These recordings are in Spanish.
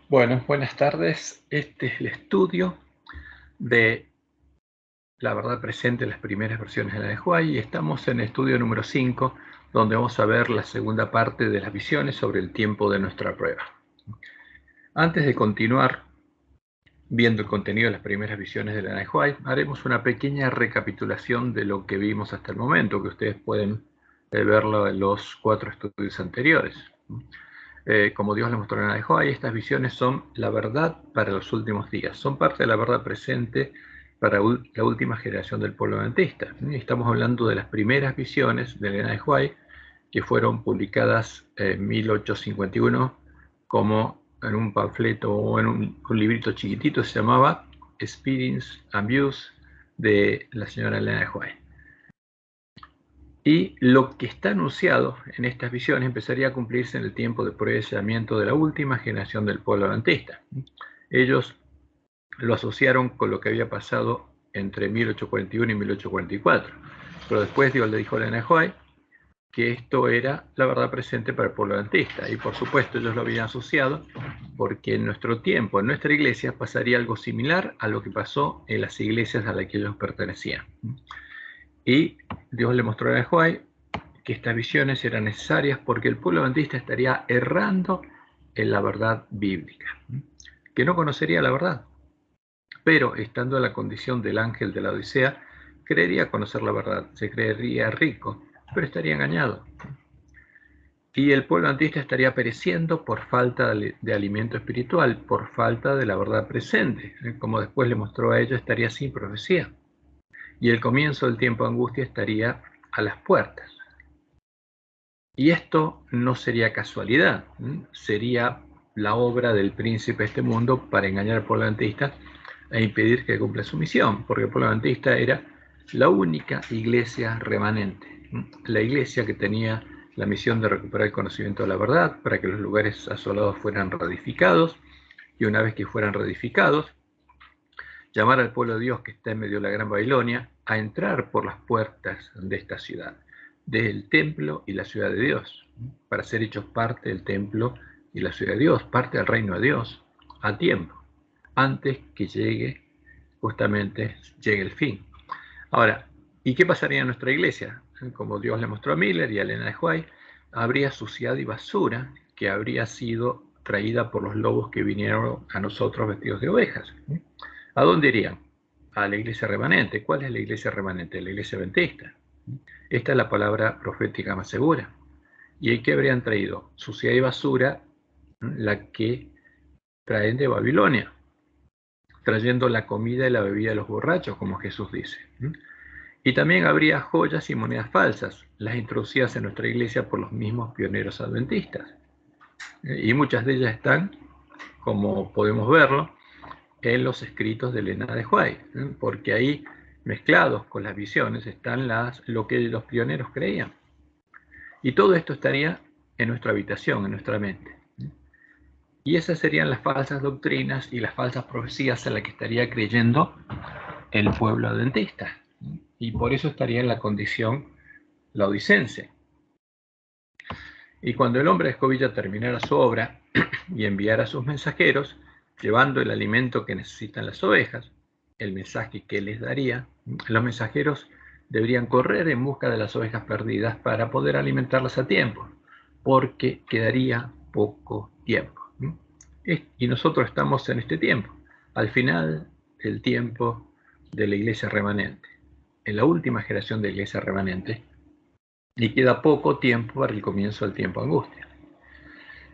Bueno, buenas tardes. Este es el estudio de la verdad presente en las primeras versiones de la de Huay y estamos en el estudio número 5, donde vamos a ver la segunda parte de las visiones sobre el tiempo de nuestra prueba. Antes de continuar viendo el contenido de las primeras visiones de la de Huay, haremos una pequeña recapitulación de lo que vimos hasta el momento, que ustedes pueden verlo en los 4 estudios anteriores. Como Dios le mostró en la de Huay, estas visiones son la verdad para los últimos días, son parte de la verdad presente para la última generación del pueblo adventista. Estamos hablando de las primeras visiones de Elena de White que fueron publicadas en 1851 como en un panfleto o en un librito chiquitito, se llamaba Experience and Views de la señora Elena de White. Y lo que está anunciado en estas visiones empezaría a cumplirse en el tiempo de procesamiento de la última generación del pueblo adventista. Ellos lo asociaron con lo que había pasado entre 1841 y 1844. Pero después Dios le dijo a Elena de White que esto era la verdad presente para el pueblo adventista. Y por supuesto ellos lo habían asociado porque en nuestro tiempo, en nuestra iglesia, pasaría algo similar a lo que pasó en las iglesias a las que ellos pertenecían. Y Dios le mostró a Elena de White que estas visiones eran necesarias porque el pueblo adventista estaría errando en la verdad bíblica, que no conocería la verdad, pero estando en la condición del ángel de la Odisea, creería conocer la verdad, se creería rico, pero estaría engañado. Y el pueblo adventista estaría pereciendo por falta de alimento espiritual, por falta de la verdad presente. Como después le mostró a ellos, estaría sin profecía. Y el comienzo del tiempo de angustia estaría a las puertas. Y esto no sería casualidad, sería la obra del príncipe de este mundo para engañar al pueblo adventista e impedir que cumpla su misión, porque el pueblo adventista era la única iglesia remanente, la iglesia que tenía la misión de recuperar el conocimiento de la verdad para que los lugares asolados fueran reedificados, y una vez que fueran reedificados, llamar al pueblo de Dios que está en medio de la Gran Babilonia a entrar por las puertas de esta ciudad, del templo y la ciudad de Dios, para ser hechos parte del templo y la ciudad de Dios, parte del reino de Dios, a tiempo, antes que llegue el fin. Ahora, ¿y qué pasaría en nuestra iglesia? Como Dios le mostró a Miller y a Elena de White, habría suciedad y basura que habría sido traída por los lobos que vinieron a nosotros vestidos de ovejas. ¿A dónde irían? A la iglesia remanente. ¿Cuál es la iglesia remanente? La iglesia adventista. Esta es la palabra profética más segura. ¿Y qué habrían traído? Suciedad y basura, la que traen de Babilonia, trayendo la comida y la bebida de los borrachos, como Jesús dice. Y también habría joyas y monedas falsas, las introducidas en nuestra iglesia por los mismos pioneros adventistas. Y muchas de ellas están, como podemos verlo, en los escritos de Elena de White, porque ahí, mezclados con las visiones, están lo que los pioneros creían. Y todo esto estaría en nuestra habitación, en nuestra mente. Y esas serían las falsas doctrinas y las falsas profecías en las que estaría creyendo el pueblo adventista. Y por eso estaría en la condición laodicense. Y cuando el hombre de escobilla terminara su obra y enviara a sus mensajeros, llevando el alimento que necesitan las ovejas, el mensaje que les daría, los mensajeros deberían correr en busca de las ovejas perdidas para poder alimentarlas a tiempo, porque quedaría poco tiempo. Y nosotros estamos en este tiempo, al final del tiempo de la iglesia remanente, en la última generación de la iglesia remanente, y queda poco tiempo para el comienzo del tiempo de angustia.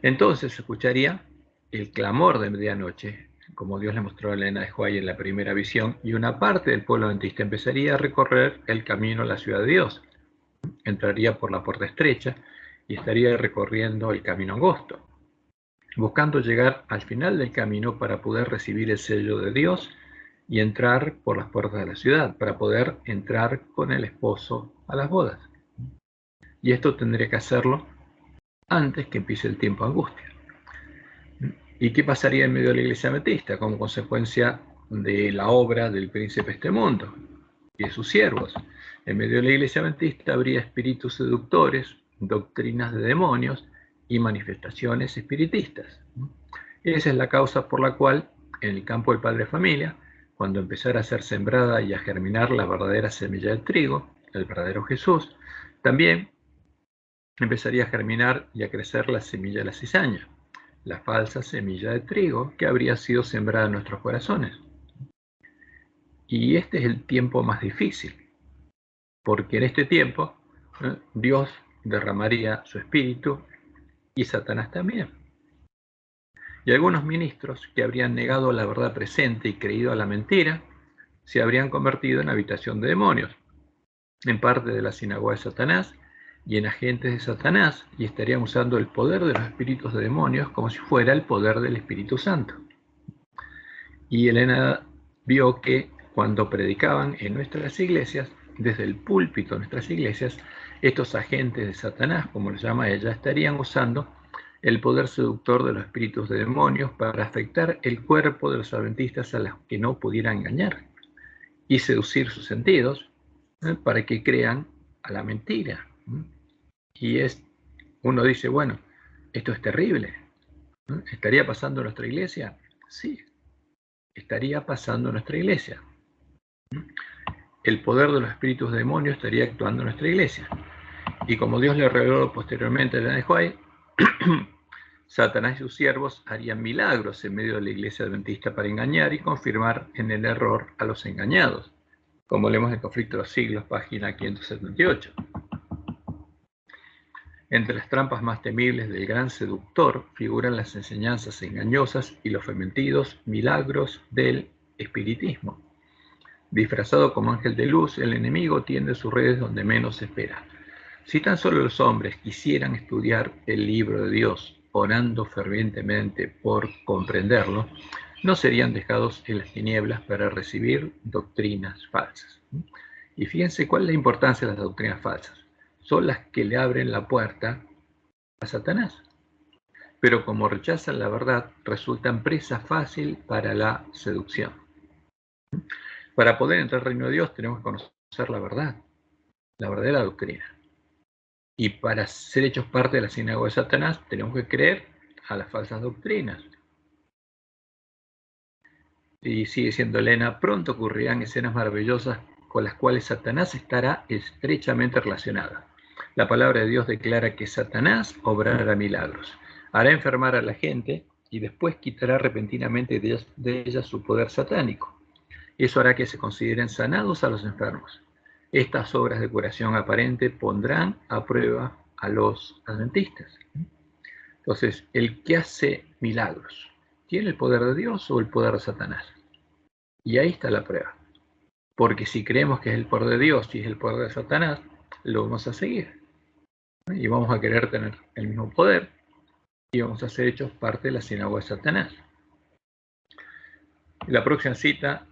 Entonces se escucharía el clamor de medianoche, como Dios le mostró a Elena de White en la primera visión, y una parte del pueblo adventista empezaría a recorrer el camino a la ciudad de Dios. Entraría por la puerta estrecha y estaría recorriendo el camino angosto, buscando llegar al final del camino para poder recibir el sello de Dios y entrar por las puertas de la ciudad, para poder entrar con el esposo a las bodas. Y esto tendría que hacerlo antes que empiece el tiempo de angustia. ¿Y qué pasaría en medio de la iglesia adventista como consecuencia de la obra del príncipe de este mundo y de sus siervos? En medio de la iglesia adventista habría espíritus seductores, doctrinas de demonios y manifestaciones espiritistas. Esa es la causa por la cual, en el campo del padre de familia, cuando empezara a ser sembrada y a germinar la verdadera semilla del trigo, el verdadero Jesús, también empezaría a germinar y a crecer la semilla de la cizaña, la falsa semilla de trigo que habría sido sembrada en nuestros corazones. Y este es el tiempo más difícil, porque en este tiempo Dios derramaría su espíritu y Satanás también. Y algunos ministros que habrían negado la verdad presente y creído a la mentira, se habrían convertido en habitación de demonios, en parte de la sinagoga de Satanás y en agentes de Satanás, y estarían usando el poder de los espíritus de demonios como si fuera el poder del Espíritu Santo. Y Elena vio que cuando predicaban en nuestras iglesias, desde el púlpito de nuestras iglesias, estos agentes de Satanás, como lo llama ella, estarían usando el poder seductor de los espíritus de demonios para afectar el cuerpo de los adventistas a los que no pudieran engañar y seducir sus sentidos para que crean a la mentira. Y uno dice, bueno, esto es terrible. ¿Estaría pasando en nuestra iglesia? Sí, estaría pasando en nuestra iglesia. El poder de los espíritus de demonios estaría actuando en nuestra iglesia. Y como Dios le reveló posteriormente a Elena de White, Satanás y sus siervos harían milagros en medio de la iglesia adventista para engañar y confirmar en el error a los engañados, como leemos en el Conflicto de los Siglos, página 578. Entre las trampas más temibles del gran seductor figuran las enseñanzas engañosas y los fementidos milagros del espiritismo. Disfrazado como ángel de luz, el enemigo tiende sus redes donde menos se espera. Si tan solo los hombres quisieran estudiar el libro de Dios, orando fervientemente por comprenderlo, no serían dejados en las tinieblas para recibir doctrinas falsas. Y fíjense cuál es la importancia de las doctrinas falsas. Son las que le abren la puerta a Satanás. Pero como rechazan la verdad, resultan presa fácil para la seducción. Para poder entrar al reino de Dios tenemos que conocer la verdad, la verdadera doctrina. Y para ser hechos parte de la sinagoga de Satanás, tenemos que creer a las falsas doctrinas. Y sigue siendo Elena, pronto ocurrirán escenas maravillosas con las cuales Satanás estará estrechamente relacionada. La palabra de Dios declara que Satanás obrará milagros, hará enfermar a la gente y después quitará repentinamente de ellas su poder satánico. Eso hará que se consideren sanados a los enfermos. Estas obras de curación aparente pondrán a prueba a los adventistas. Entonces, el que hace milagros, ¿tiene el poder de Dios o el poder de Satanás? Y ahí está la prueba. Porque si creemos que es el poder de Dios y es el poder de Satanás, lo vamos a seguir. Y vamos a querer tener el mismo poder y vamos a ser hechos parte de la sinagoga de Satanás. La próxima cita,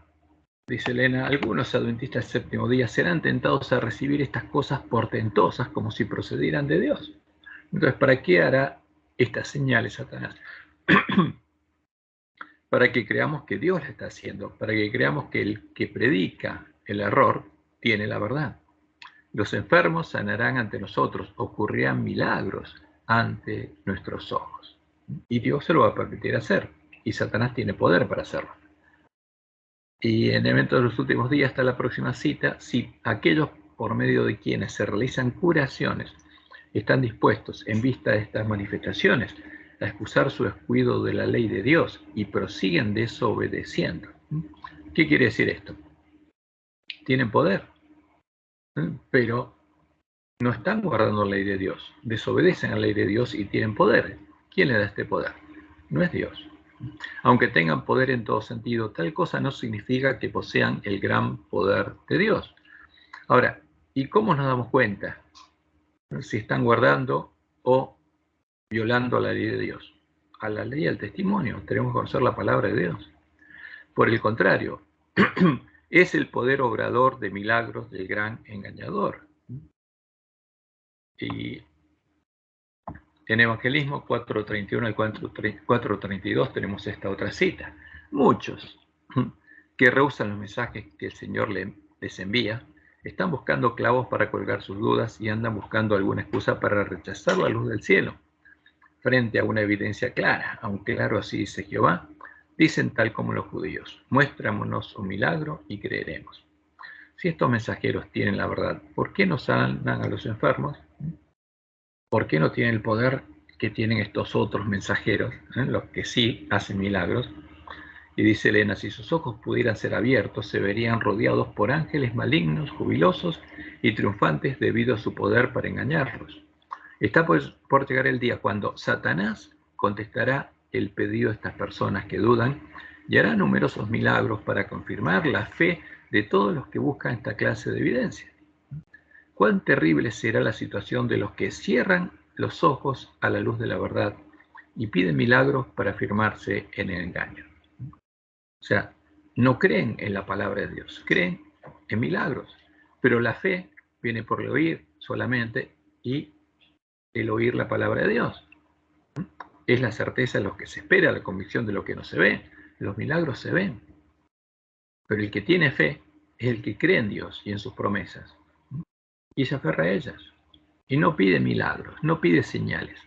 dice Elena, algunos adventistas del séptimo día serán tentados a recibir estas cosas portentosas como si procedieran de Dios. Entonces, ¿para qué hará estas señales Satanás? Para que creamos que Dios la está haciendo, para que creamos que el que predica el error tiene la verdad. Los enfermos sanarán ante nosotros, ocurrirán milagros ante nuestros ojos. Y Dios se lo va a permitir hacer, y Satanás tiene poder para hacerlo. Y en el evento de los últimos días está la próxima cita, si aquellos por medio de quienes se realizan curaciones están dispuestos, en vista de estas manifestaciones, a excusar su descuido de la ley de Dios y prosiguen desobedeciendo. ¿Qué quiere decir esto? Tienen poder, pero no están guardando la ley de Dios, desobedecen a la ley de Dios y tienen poder. ¿Quién le da este poder? No es Dios. Aunque tengan poder en todo sentido, tal cosa no significa que posean el gran poder de Dios. Ahora, ¿y cómo nos damos cuenta si están guardando o violando la ley de Dios? A la ley y al testimonio, tenemos que conocer la palabra de Dios. Por el contrario, es el poder obrador de milagros del gran engañador. Y en Evangelismo 4:31 al 4:32 tenemos esta otra cita. Muchos que rehusan los mensajes que el Señor les envía, están buscando clavos para colgar sus dudas y andan buscando alguna excusa para rechazar la luz del cielo. frente a una evidencia clara, a un claro así dice Jehová, dicen tal como los judíos, muéstramonos un milagro y creeremos. Si estos mensajeros tienen la verdad, ¿por qué no sanan a los enfermos? ¿Por qué no tienen el poder que tienen estos otros mensajeros, los que sí hacen milagros? Y dice Elena, si sus ojos pudieran ser abiertos, se verían rodeados por ángeles malignos, jubilosos y triunfantes debido a su poder para engañarlos. Está pues por llegar el día cuando Satanás contestará el pedido de estas personas que dudan y hará numerosos milagros para confirmar la fe de todos los que buscan esta clase de evidencia. Cuán terrible será la situación de los que cierran los ojos a la luz de la verdad y piden milagros para afirmarse en el engaño. O sea, no creen en la palabra de Dios, creen en milagros, pero la fe viene por el oír solamente y el oír la palabra de Dios. Es la certeza de lo que se espera, la convicción de lo que no se ve. Los milagros se ven, pero el que tiene fe es el que cree en Dios y en sus promesas y se aferra a ellas. Y no pide milagros, no pide señales,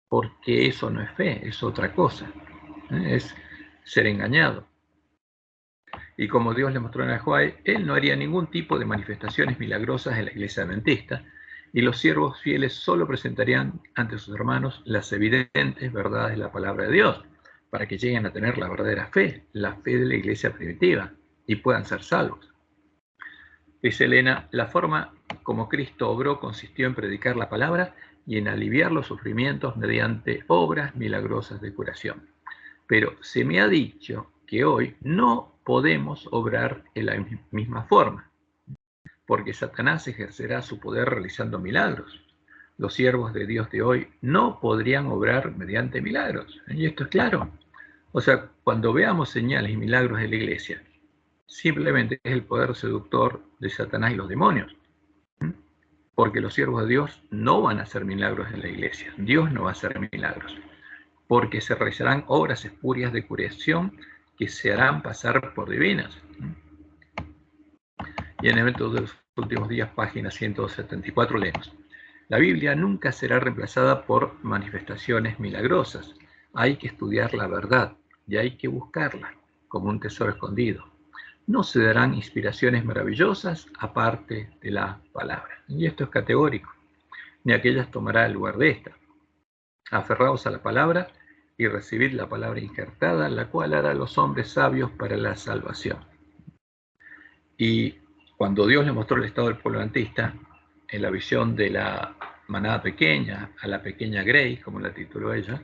porque eso no es fe, es otra cosa, es ser engañado. Y como Dios le mostró en Ajuay, él no haría ningún tipo de manifestaciones milagrosas en la iglesia adventista, y los siervos fieles solo presentarían ante sus hermanos las evidentes verdades de la palabra de Dios, para que lleguen a tener la verdadera fe, la fe de la iglesia primitiva, y puedan ser salvos. Dice Elena, la forma como Cristo obró consistió en predicar la palabra y en aliviar los sufrimientos mediante obras milagrosas de curación. Pero se me ha dicho que hoy no podemos obrar en la misma forma, porque Satanás ejercerá su poder realizando milagros. Los siervos de Dios de hoy no podrían obrar mediante milagros. Y esto es claro. O sea, cuando veamos señales y milagros de la iglesia, simplemente es el poder seductor de Satanás y los demonios. Porque los siervos de Dios no van a hacer milagros en la iglesia. Dios no va a hacer milagros. Porque se realizarán obras espurias de curación que se harán pasar por divinas. Y en Eventos de los Últimos Días, página 174, leemos: la Biblia nunca será reemplazada por manifestaciones milagrosas. Hay que estudiar la verdad y hay que buscarla como un tesoro escondido. No se darán inspiraciones maravillosas aparte de la palabra. Y esto es categórico. Ni aquellas tomará el lugar de esta. Aferraos a la palabra y recibid la palabra injertada, la cual hará a los hombres sabios para la salvación. Y cuando Dios le mostró el estado del pueblo adventista, en la visión de la manada pequeña, a la pequeña Grey, como la tituló ella,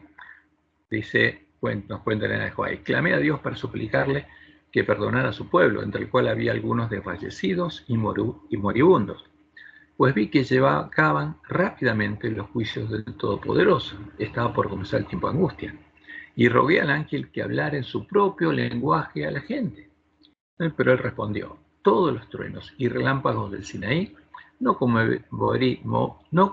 dice, nos cuenta Elena de Ajuay, clamé a Dios para suplicarle que perdonara a su pueblo, entre el cual había algunos desfallecidos y moribundos, pues vi que llevaban rápidamente los juicios del Todopoderoso. Estaba por comenzar el tiempo de angustia. Y rogué al ángel que hablara en su propio lenguaje a la gente. Pero él respondió, todos los truenos y relámpagos del Sinaí no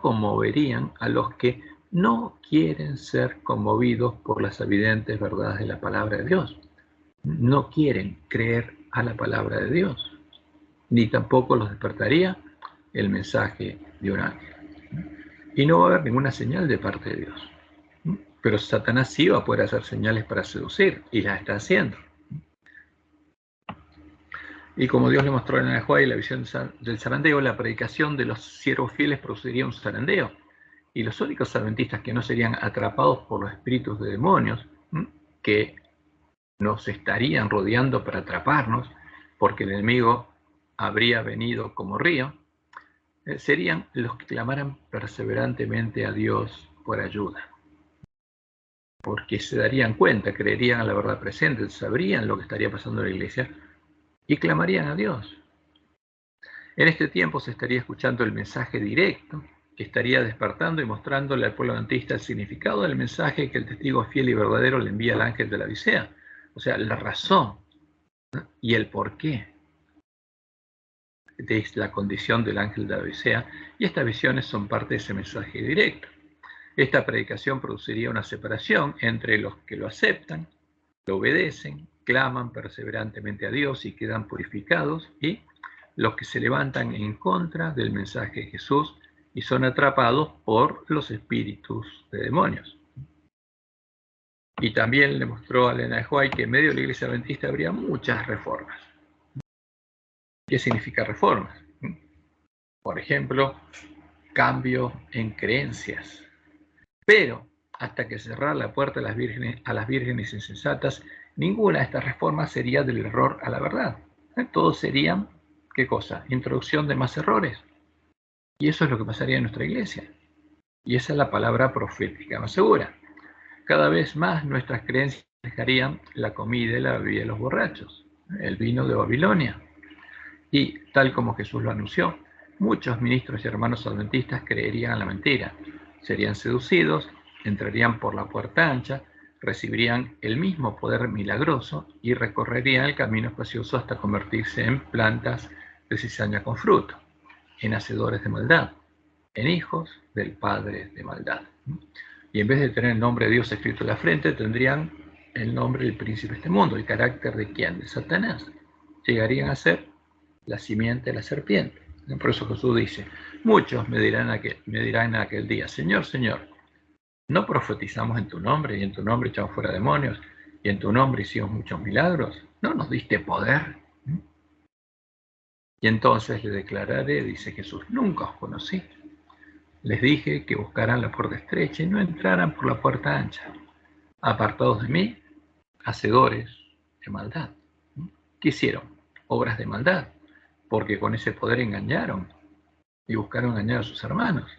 conmoverían a los que no quieren ser conmovidos por las evidentes verdades de la palabra de Dios. No quieren creer a la palabra de Dios, ni tampoco los despertaría el mensaje de un ángel. Y no va a haber ninguna señal de parte de Dios. Pero Satanás sí va a poder hacer señales para seducir, y las está haciendo. Y como Dios le mostró en Ajuay la visión del zarandeo, la predicación de los siervos fieles produciría un zarandeo. Y los únicos adventistas que no serían atrapados por los espíritus de demonios, que nos estarían rodeando para atraparnos, porque el enemigo habría venido como río, serían los que clamaran perseverantemente a Dios por ayuda. Porque se darían cuenta, creerían a la verdad presente, sabrían lo que estaría pasando en la iglesia y clamarían a Dios. En este tiempo se estaría escuchando el mensaje directo, que estaría despertando y mostrándole al pueblo adventista el significado del mensaje que el testigo fiel y verdadero le envía al ángel de la Odisea. O sea, la razón, ¿no? Y el porqué de la condición del ángel de la Odisea, y estas visiones son parte de ese mensaje directo. Esta predicación produciría una separación entre los que lo aceptan, lo obedecen, claman perseverantemente a Dios y quedan purificados, y los que se levantan en contra del mensaje de Jesús y son atrapados por los espíritus de demonios. Y también le mostró a Elena de White que en medio de la Iglesia Adventista habría muchas reformas. ¿Qué significa reformas? Por ejemplo, cambio en creencias. Pero hasta que cerrar la puerta a las vírgenes insensatas, ninguna de estas reformas sería del error a la verdad. Todos serían, ¿qué cosa? Introducción de más errores. Y eso es lo que pasaría en nuestra iglesia. Y esa es la palabra profética más segura. Cada vez más nuestras creencias dejarían la comida y la bebida de los borrachos, el vino de Babilonia. Y tal como Jesús lo anunció, muchos ministros y hermanos adventistas creerían en la mentira, serían seducidos, entrarían por la puerta ancha, recibirían el mismo poder milagroso y recorrerían el camino espacioso hasta convertirse en plantas de cizaña con fruto, en hacedores de maldad, en hijos del Padre de maldad. Y en vez de tener el nombre de Dios escrito en la frente, tendrían el nombre del príncipe de este mundo. ¿El carácter de quién? De Satanás. Llegarían a ser la simiente de la serpiente. Por eso Jesús dice, muchos me dirán en aquel día, Señor, Señor, ¿no profetizamos en tu nombre y en tu nombre echamos fuera demonios y en tu nombre hicimos muchos milagros? ¿No nos diste poder? Y entonces le declararé, dice Jesús, nunca os conocí. Les dije que buscaran la puerta estrecha y no entraran por la puerta ancha. Apartados de mí, hacedores de maldad. ¿Qué hicieron? Obras de maldad, porque con ese poder engañaron y buscaron engañar a sus hermanos.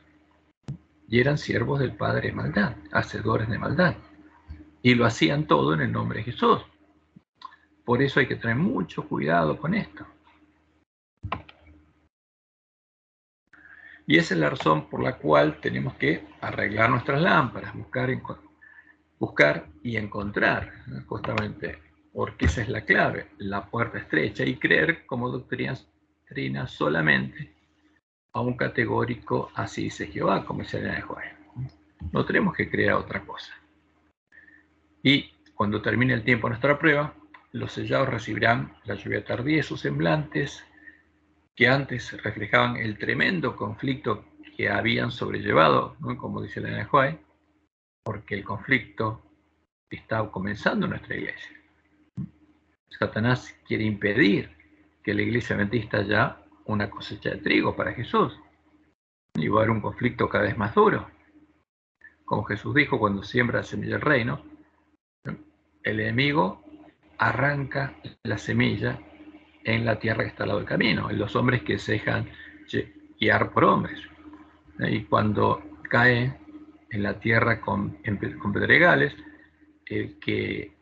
Y eran siervos del Padre de maldad, hacedores de maldad. Y lo hacían todo en el nombre de Jesús. Por eso hay que tener mucho cuidado con esto. Y esa es la razón por la cual tenemos que arreglar nuestras lámparas, buscar y encontrar, justamente, porque esa es la clave, la puerta estrecha, y creer como doctrina solamente a un categórico así dice Jehová, como dice Elena de White. No tenemos que creer a otra cosa. Y cuando termine el tiempo de nuestra prueba, los sellados recibirán la lluvia tardía de sus semblantes, que antes reflejaban el tremendo conflicto que habían sobrellevado, ¿no? Como dice Elena de White, porque el conflicto está comenzando en nuestra iglesia. Satanás quiere impedir que la iglesia adventista haya una cosecha de trigo para Jesús. Y va a haber un conflicto cada vez más duro. Como Jesús dijo, cuando siembra la semilla del reino, el enemigo arranca la semilla en la tierra que está al lado del camino, en los hombres que se dejan guiar por hombres. Y cuando cae en la tierra con pedregales, el que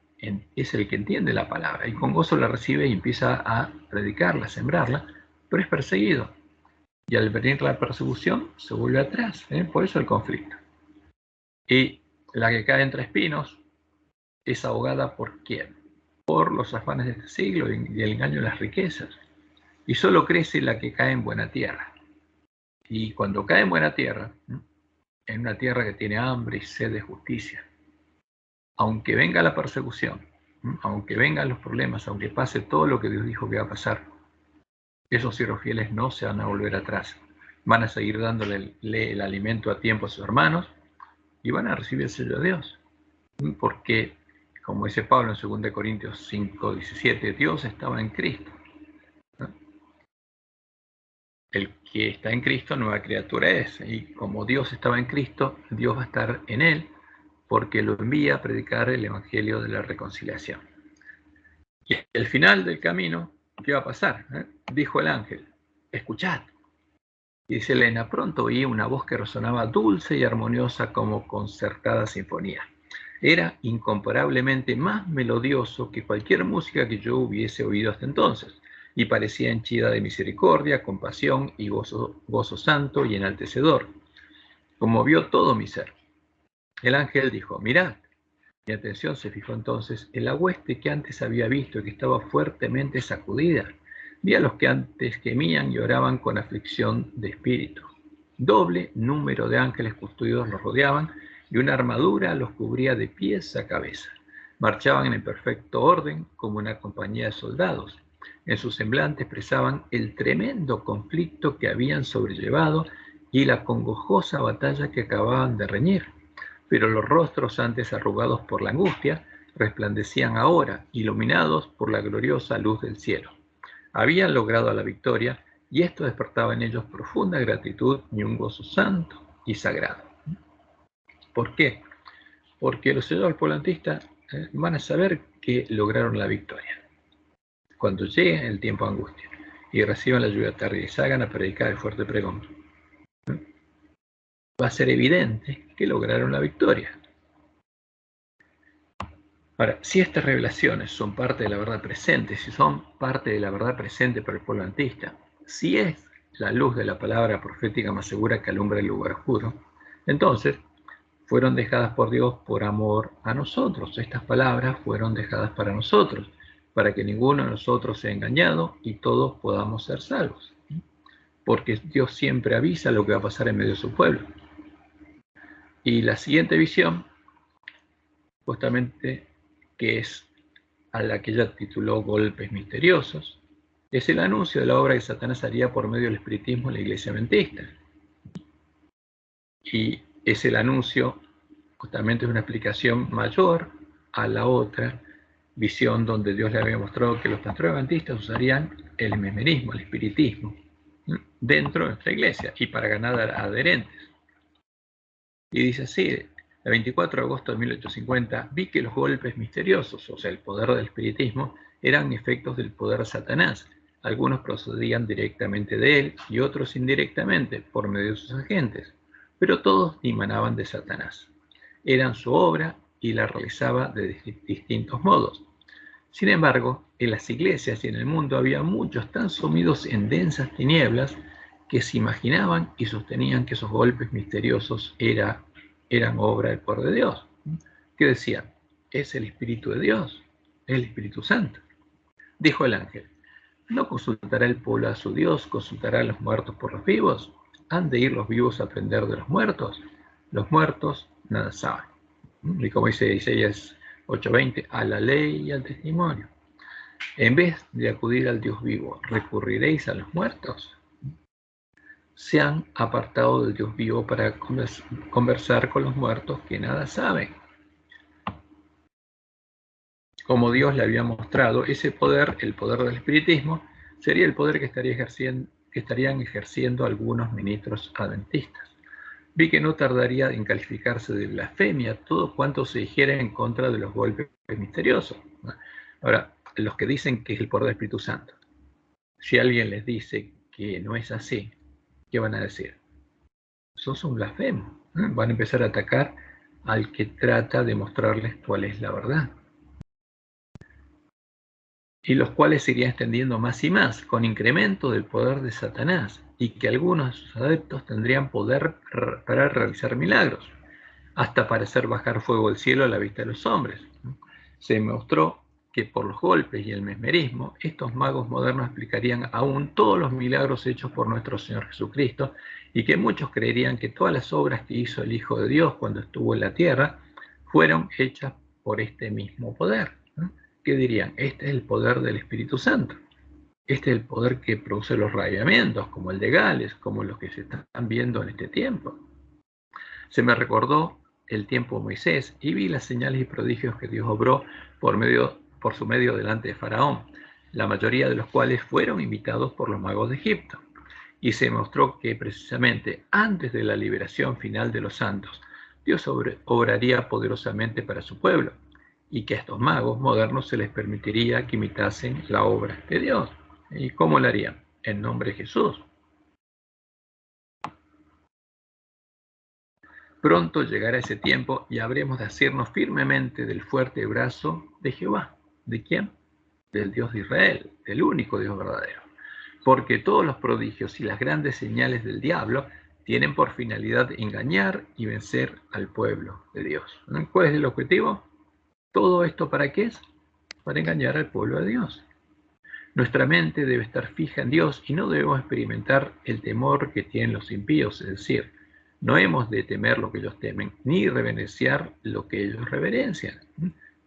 es el que entiende la palabra y con gozo la recibe y empieza a predicarla, a sembrarla, pero es perseguido. Y al venir la persecución se vuelve atrás, por eso el conflicto. Y la que cae entre espinos es ahogada ¿por quién? Por los afanes de este siglo y el engaño de las riquezas. Y solo crece la que cae en buena tierra. Y cuando cae en buena tierra, en una tierra que tiene hambre y sed de justicia, aunque venga la persecución, aunque vengan los problemas, aunque pase todo lo que Dios dijo que va a pasar, esos siervos fieles no se van a volver atrás. Van a seguir dándole el alimento a tiempo a sus hermanos y van a recibir el sello de Dios. Porque, como dice Pablo en 2 Corintios 5:17, Dios estaba en Cristo. El que está en Cristo, nueva criatura es. Y como Dios estaba en Cristo, Dios va a estar en él, porque lo envía a predicar el evangelio de la reconciliación. Y al final del camino, ¿qué va a pasar? Dijo el ángel, escuchad. Y dice Elena, pronto oí una voz que resonaba dulce y armoniosa como concertada sinfonía. Era incomparablemente más melodioso que cualquier música que yo hubiese oído hasta entonces, y parecía henchida de misericordia, compasión y gozo santo y enaltecedor. Conmovió todo mi ser. El ángel dijo, mirad. Mi atención se fijó entonces en la hueste que antes había visto y que estaba fuertemente sacudida. Vi a los que antes gemían y oraban con aflicción de espíritu. Doble número de ángeles custodios los rodeaban y una armadura los cubría de pies a cabeza. Marchaban en perfecto orden como una compañía de soldados. En sus semblantes expresaban el tremendo conflicto que habían sobrellevado y la congojosa batalla que acababan de reñir, pero los rostros antes arrugados por la angustia resplandecían ahora, iluminados por la gloriosa luz del cielo. Habían logrado la victoria y esto despertaba en ellos profunda gratitud y un gozo santo y sagrado. ¿Por qué? Porque los señores polantistas van a saber que lograron la victoria. Cuando llegue el tiempo de angustia y reciban la lluvia tardía y salgan a predicar el fuerte pregón, va a ser evidente que lograron la victoria. Ahora, si estas revelaciones son parte de la verdad presente, si son parte de la verdad presente para el pueblo antista, si es la luz de la palabra profética más segura que alumbra el lugar oscuro, entonces fueron dejadas por Dios por amor a nosotros. Estas palabras fueron dejadas para nosotros, para que ninguno de nosotros sea engañado y todos podamos ser salvos. Porque Dios siempre avisa lo que va a pasar en medio de su pueblo. Y la siguiente visión, justamente, que es a la que ella tituló Golpes Misteriosos, es el anuncio de la obra que Satanás haría por medio del espiritismo en la iglesia adventista. Y es el anuncio, justamente, es una explicación mayor a la otra visión donde Dios le había mostrado que los pastores adventistas usarían el mesmerismo, el espiritismo, dentro de nuestra iglesia y para ganar adherentes. Y dice así: el 24 de agosto de 1850 vi que los golpes misteriosos, o sea, el poder del espiritismo, eran efectos del poder de Satanás. Algunos procedían directamente de él y otros indirectamente, por medio de sus agentes, pero todos dimanaban de Satanás. Eran su obra y la realizaba de distintos modos. Sin embargo, en las iglesias y en el mundo había muchos tan sumidos en densas tinieblas que se imaginaban y sostenían que esos golpes misteriosos eran obra del poder de Dios. ¿Qué decían? Es el Espíritu de Dios, el Espíritu Santo. Dijo el ángel: ¿no consultará el pueblo a su Dios? ¿Consultará a los muertos por los vivos? ¿Han de ir los vivos a aprender de los muertos? Los muertos nada saben. Y como dice Isaías 8:20, a la ley y al testimonio. En vez de acudir al Dios vivo, ¿recurriréis a los muertos? Se han apartado del Dios vivo para conversar con los muertos que nada saben. Como Dios le había mostrado, ese poder, el poder del espiritismo, sería el poder que estarían ejerciendo algunos ministros adventistas. Vi que no tardaría en calificarse de blasfemia todo cuanto se dijera en contra de los golpes misteriosos. Ahora, los que dicen que es el poder del Espíritu Santo, si alguien les dice que no es así, ¿qué van a decir? Sos un blasfemo. Van a empezar a atacar al que trata de mostrarles cuál es la verdad. Y los cuales se irían extendiendo más y más, con incremento del poder de Satanás, y que algunos de sus adeptos tendrían poder para realizar milagros, hasta parecer bajar fuego del cielo a la vista de los hombres. Se mostró que por los golpes y el mesmerismo, estos magos modernos explicarían aún todos los milagros hechos por nuestro Señor Jesucristo, y que muchos creerían que todas las obras que hizo el Hijo de Dios cuando estuvo en la tierra fueron hechas por este mismo poder. ¿Qué dirían? Este es el poder del Espíritu Santo. Este es el poder que produce los radiamientos, como el de Gales, como los que se están viendo en este tiempo. Se me recordó el tiempo de Moisés y vi las señales y prodigios que Dios obró por su medio delante de Faraón, la mayoría de los cuales fueron imitados por los magos de Egipto. Y se mostró que precisamente antes de la liberación final de los santos, Dios obraría poderosamente para su pueblo, y que a estos magos modernos se les permitiría que imitasen la obra de Dios. ¿Y cómo lo harían? En nombre de Jesús. Pronto llegará ese tiempo y habremos de asirnos firmemente del fuerte brazo de Jehová. ¿De quién? Del Dios de Israel, del único Dios verdadero. Porque todos los prodigios y las grandes señales del diablo tienen por finalidad engañar y vencer al pueblo de Dios. ¿Cuál es el objetivo? ¿Todo esto para qué es? Para engañar al pueblo de Dios. Nuestra mente debe estar fija en Dios y no debemos experimentar el temor que tienen los impíos, es decir, no hemos de temer lo que ellos temen, ni reverenciar lo que ellos reverencian.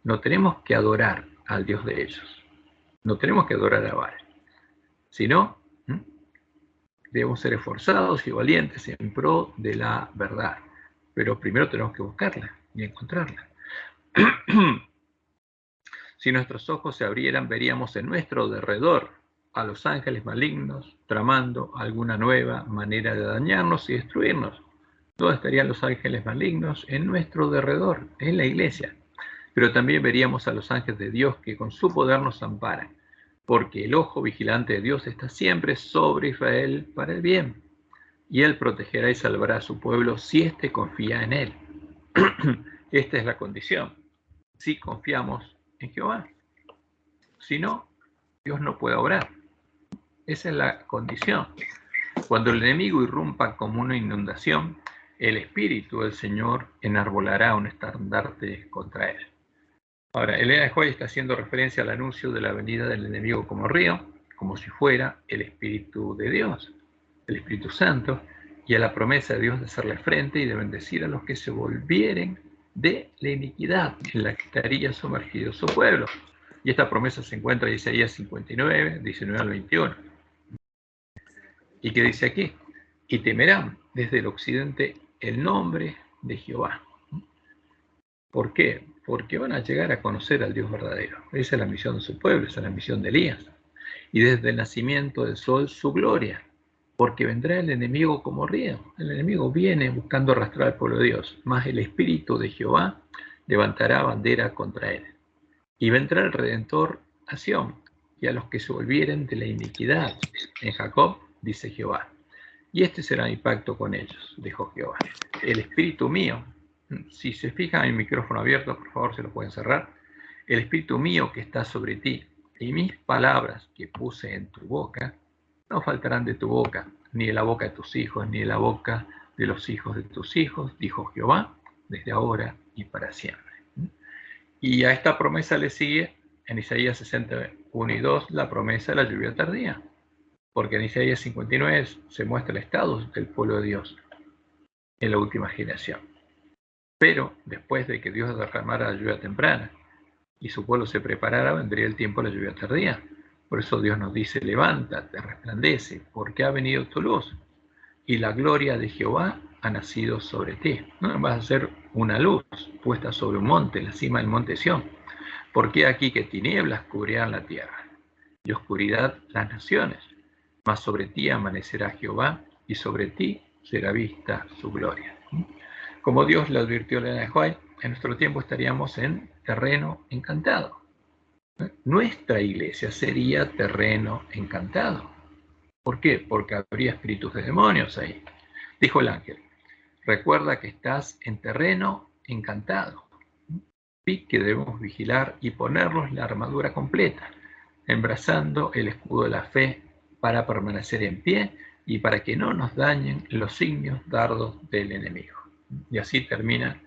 No tenemos que adorar al Dios de ellos. No tenemos que adorar a Baal. Sino, debemos ser esforzados y valientes en pro de la verdad. Pero primero tenemos que buscarla y encontrarla. Si nuestros ojos se abrieran, veríamos en nuestro derredor a los ángeles malignos tramando alguna nueva manera de dañarnos y destruirnos. ¿Dónde estarían los ángeles malignos? En nuestro derredor, en la iglesia. Pero también veríamos a los ángeles de Dios que con su poder nos amparan, porque el ojo vigilante de Dios está siempre sobre Israel para el bien, y Él protegerá y salvará a su pueblo si éste confía en Él. Esta es la condición, si confiamos en Jehová. Si no, Dios no puede obrar. Esa es la condición. Cuando el enemigo irrumpa como una inundación, el Espíritu del Señor enarbolará un estandarte contra él. Ahora, Elena de White está haciendo referencia al anuncio de la venida del enemigo como río, como si fuera el Espíritu de Dios, el Espíritu Santo, y a la promesa de Dios de hacerle frente y de bendecir a los que se volvieren de la iniquidad en la que estaría sumergido su pueblo. Y esta promesa se encuentra en Isaías 59, 19 al 21. ¿Y qué dice aquí? Y temerán desde el occidente el nombre de Jehová. ¿Por qué? Porque van a llegar a conocer al Dios verdadero. Esa es la misión de su pueblo, esa es la misión de Elías. Y desde el nacimiento del sol su gloria, porque vendrá el enemigo como río. El enemigo viene buscando arrastrar al pueblo de Dios, mas el Espíritu de Jehová levantará bandera contra él. Y vendrá el Redentor a Sión, y a los que se volvieren de la iniquidad en Jacob, dice Jehová. Y este será mi pacto con ellos, dijo Jehová. El Espíritu mío, si se fijan en el micrófono abierto, por favor se lo pueden cerrar. El Espíritu mío que está sobre ti, y mis palabras que puse en tu boca, no faltarán de tu boca, ni de la boca de tus hijos, ni de la boca de los hijos de tus hijos, dijo Jehová, desde ahora y para siempre. Y a esta promesa le sigue en Isaías 61 y 2 la promesa de la lluvia tardía, porque en Isaías 59 se muestra el estado del pueblo de Dios en la última generación. Pero después de que Dios derramara la lluvia temprana y su pueblo se preparara, vendría el tiempo de la lluvia tardía. Por eso Dios nos dice, levántate, resplandece, porque ha venido tu luz, y la gloria de Jehová ha nacido sobre ti. ¿No? Vas a ser una luz puesta sobre un monte, en la cima del monte Sión. Porque aquí que tinieblas cubrirán la tierra, y oscuridad las naciones. Mas sobre ti amanecerá Jehová, y sobre ti será vista su gloria. Como Dios le advirtió a Elena de White, en nuestro tiempo estaríamos en terreno encantado. Nuestra iglesia sería terreno encantado. ¿Por qué? Porque habría espíritus de demonios ahí. Dijo el ángel, recuerda que estás en terreno encantado. Y que debemos vigilar y ponernos la armadura completa, embrazando el escudo de la fe para permanecer en pie y para que no nos dañen los signos dardos del enemigo. Y así termina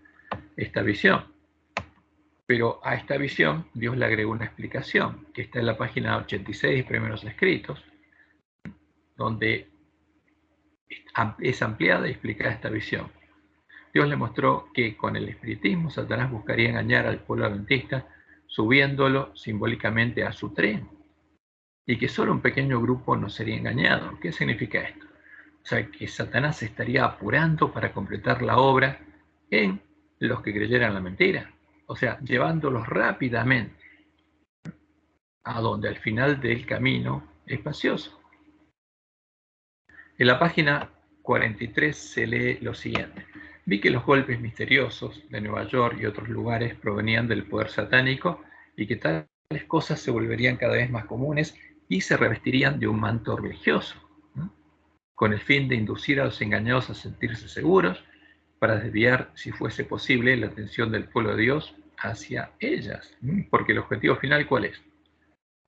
esta visión. Pero a esta visión Dios le agregó una explicación, que está en la página 86, primeros escritos, donde es ampliada y explicada esta visión. Dios le mostró que con el espiritismo Satanás buscaría engañar al pueblo adventista subiéndolo simbólicamente a su tren, y que solo un pequeño grupo no sería engañado. ¿Qué significa esto? O sea, que Satanás se estaría apurando para completar la obra en los que creyeran la mentira, o sea, llevándolos rápidamente a donde al final del camino espacioso. En la página 43 se lee lo siguiente. Vi que los golpes misteriosos de Nueva York y otros lugares provenían del poder satánico y que tales cosas se volverían cada vez más comunes y se revestirían de un manto religioso, ¿no? Con el fin de inducir a los engañados a sentirse seguros, para desviar, si fuese posible, la atención del pueblo de Dios hacia ellas. Porque el objetivo final, ¿cuál es?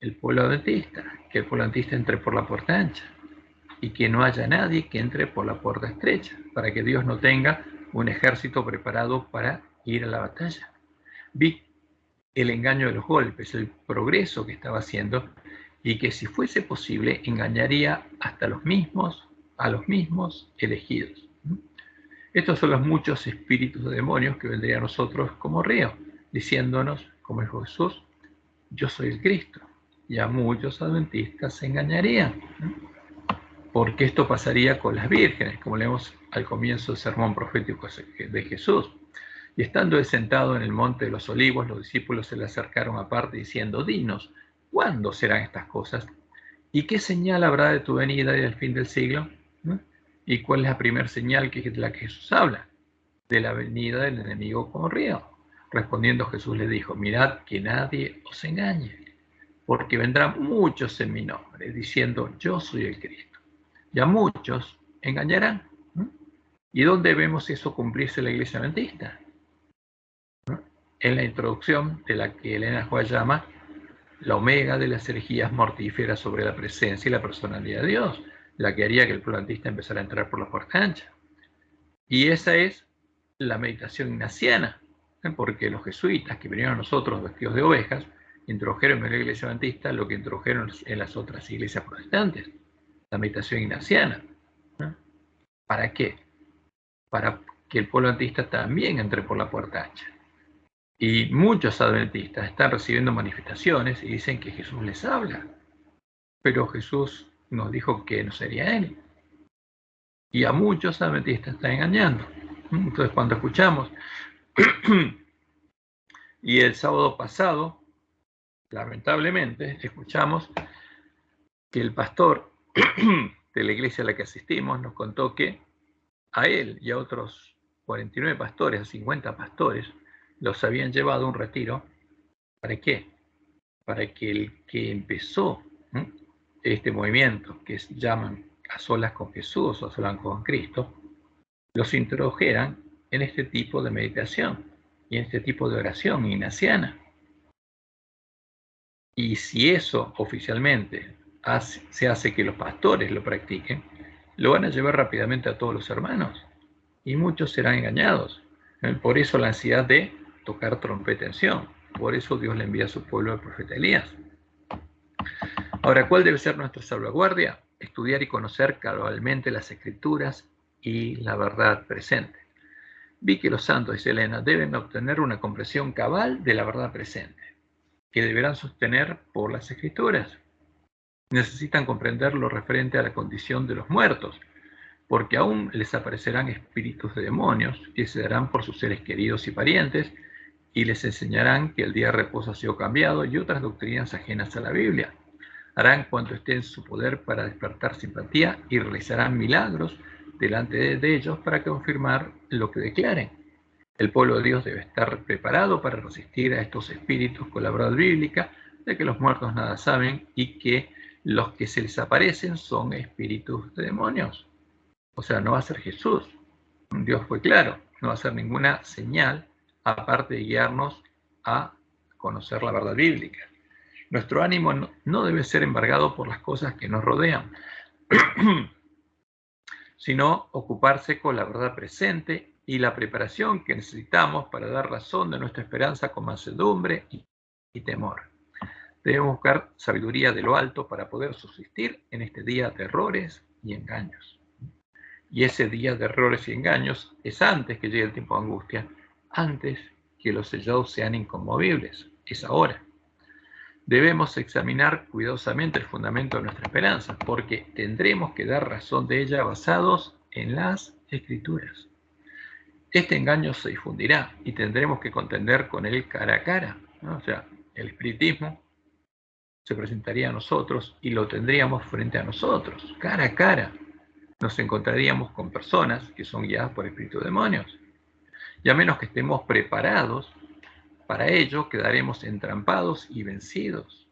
El pueblo adventista, que el pueblo adventista entre por la puerta ancha y que no haya nadie que entre por la puerta estrecha, para que Dios no tenga un ejército preparado para ir a la batalla. Vi el engaño de los golpes, el progreso que estaba haciendo, y que si fuese posible engañaría hasta a los mismos elegidos. Estos son los muchos espíritus de demonios que vendrían a nosotros como río, diciéndonos, como dijo Jesús, yo soy el Cristo, y a muchos adventistas se engañarían. porque esto pasaría con las vírgenes, como leemos al comienzo del sermón profético de Jesús. Y estando él sentado en el monte de los olivos, los discípulos se le acercaron aparte diciendo: dinos, ¿cuándo serán estas cosas? ¿Y qué señal habrá de tu venida y del fin del siglo? ¿No? ¿Y cuál es la primera señal de la que Jesús habla? De la venida del enemigo como río. Respondiendo Jesús le dijo: mirad que nadie os engañe, porque vendrán muchos en mi nombre, diciendo: yo soy el Cristo. Y a muchos engañarán. ¿No? ¿Y dónde vemos eso cumplirse en la iglesia adventista? ¿No? En la introducción de la que Elena Juárez llama la omega de las herejías mortíferas sobre la presencia y la personalidad de Dios, la que haría que el pueblo adventista empezara a entrar por la puerta ancha. Y esa es la meditación ignaciana, porque los jesuitas que vinieron a nosotros vestidos de ovejas introdujeron en la iglesia adventista lo que introdujeron en las otras iglesias protestantes, la meditación ignaciana. ¿No? ¿Para qué? Para que el pueblo adventista también entre por la puerta ancha. Y muchos adventistas están recibiendo manifestaciones y dicen que Jesús les habla, pero Jesús nos dijo que no sería Él. Y a muchos adventistas están engañando. Entonces, cuando escuchamos, y el sábado pasado, lamentablemente, escuchamos que el pastor de la iglesia a la que asistimos nos contó que a él y a otros 49 pastores, a 50 pastores, los habían llevado a un retiro. ¿Para qué? Para que el que empezó este movimiento que llaman a solas con Jesús o a solas con Cristo, los introdujeran en este tipo de meditación y en este tipo de oración ignaciana. Y si eso oficialmente se hace que los pastores lo practiquen, lo van a llevar rápidamente a todos los hermanos y muchos serán engañados. Por eso la ansiedad de tocar trompeta en Sión. Por eso Dios le envía a su pueblo al profeta Elías. Ahora, ¿cuál debe ser nuestra salvaguardia? Estudiar y conocer cabalmente las Escrituras y la verdad presente. Vi que los santos, dice Elena, deben obtener una comprensión cabal de la verdad presente, que deberán sostener por las Escrituras. Necesitan comprender lo referente a la condición de los muertos, porque aún les aparecerán espíritus de demonios que se darán por sus seres queridos y parientes, y les enseñarán que el día de reposo ha sido cambiado y otras doctrinas ajenas a la Biblia. Harán cuanto esté en su poder para despertar simpatía y realizarán milagros delante de ellos para confirmar lo que declaren. El pueblo de Dios debe estar preparado para resistir a estos espíritus con la verdad bíblica de que los muertos nada saben y que los que se les aparecen son espíritus de demonios. O sea, no va a ser Jesús. Dios fue claro, no va a ser ninguna señal aparte de guiarnos a conocer la verdad bíblica. Nuestro ánimo no debe ser embargado por las cosas que nos rodean, sino ocuparse con la verdad presente y la preparación que necesitamos para dar razón de nuestra esperanza con mansedumbre y temor. Debemos buscar sabiduría de lo alto para poder subsistir en este día de errores y engaños. Y ese día de errores y engaños es antes que llegue el tiempo de angustia, antes que los sellados sean inconmovibles, es ahora. Debemos examinar cuidadosamente el fundamento de nuestra esperanza, porque tendremos que dar razón de ella basados en las Escrituras. Este engaño se difundirá y tendremos que contender con él cara a cara, ¿no? O sea, el espiritismo se presentaría a nosotros y lo tendríamos frente a nosotros, cara a cara. Nos encontraríamos con personas que son guiadas por espíritus demonios. Y a menos que estemos preparados para ello, quedaremos entrampados y vencidos.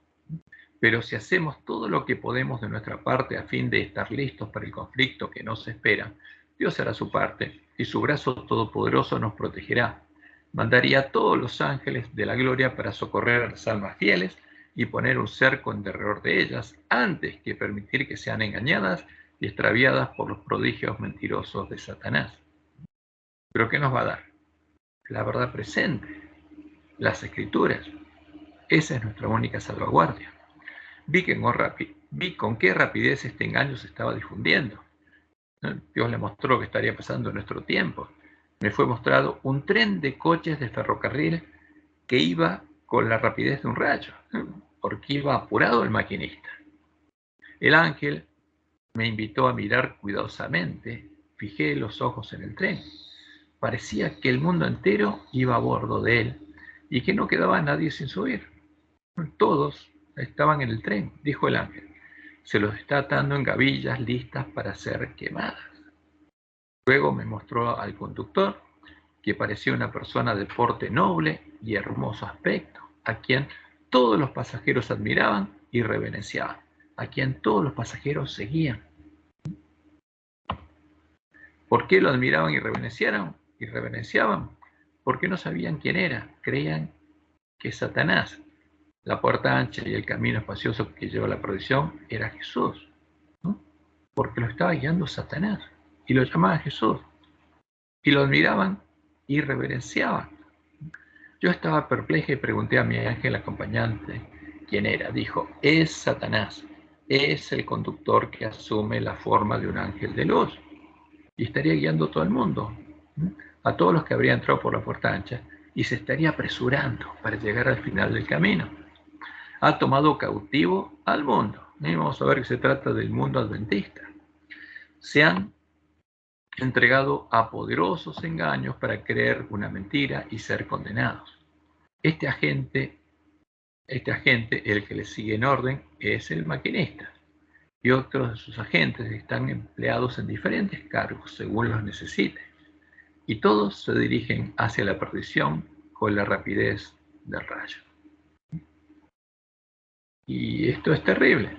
Pero si hacemos todo lo que podemos de nuestra parte a fin de estar listos para el conflicto que nos espera, Dios hará su parte y su brazo todopoderoso nos protegerá. Mandaría a todos los ángeles de la gloria para socorrer a las almas fieles y poner un cerco en derredor de ellas antes que permitir que sean engañadas y extraviadas por los prodigios mentirosos de Satanás. ¿Pero qué nos va a dar? La verdad presente, las Escrituras. Esa es nuestra única salvaguardia. Vi con qué rapidez este engaño se estaba difundiendo. Dios le mostró que estaría pasando en nuestro tiempo. Me fue mostrado un tren de coches de ferrocarril que iba con la rapidez de un rayo, porque iba apurado el maquinista. El ángel Me invitó a mirar cuidadosamente. Fijé los ojos en el tren. Parecía que el mundo entero iba a bordo de él y que no quedaba nadie sin subir. Todos estaban en el tren, dijo el ángel. Se los está atando en gavillas listas para ser quemadas. Luego me mostró al conductor, que parecía una persona de porte noble y hermoso aspecto, a quien todos los pasajeros admiraban y reverenciaban, a quien todos los pasajeros seguían. ¿Por qué lo admiraban y reverenciaban? Porque no sabían quién era, creían que Satanás, la puerta ancha y el camino espacioso que lleva a la perdición, era Jesús, ¿no? Porque lo estaba guiando Satanás y lo llamaban Jesús y lo admiraban y reverenciaban. Yo estaba perpleja y pregunté a mi ángel acompañante quién era. Dijo, es Satanás, es el conductor que asume la forma de un ángel de luz y estaría guiando a todo el mundo, a todos los que habrían entrado por la puerta ancha, y se estaría apresurando para llegar al final del camino. Ha tomado cautivo al mundo. Y vamos a ver que se trata del mundo adventista. Se han entregado a poderosos engaños para creer una mentira y ser condenados. Este agente, el que le sigue en orden, es el maquinista. Y otros de sus agentes están empleados en diferentes cargos según los necesite. Y todos se dirigen hacia la perdición con la rapidez del rayo. Y esto es terrible.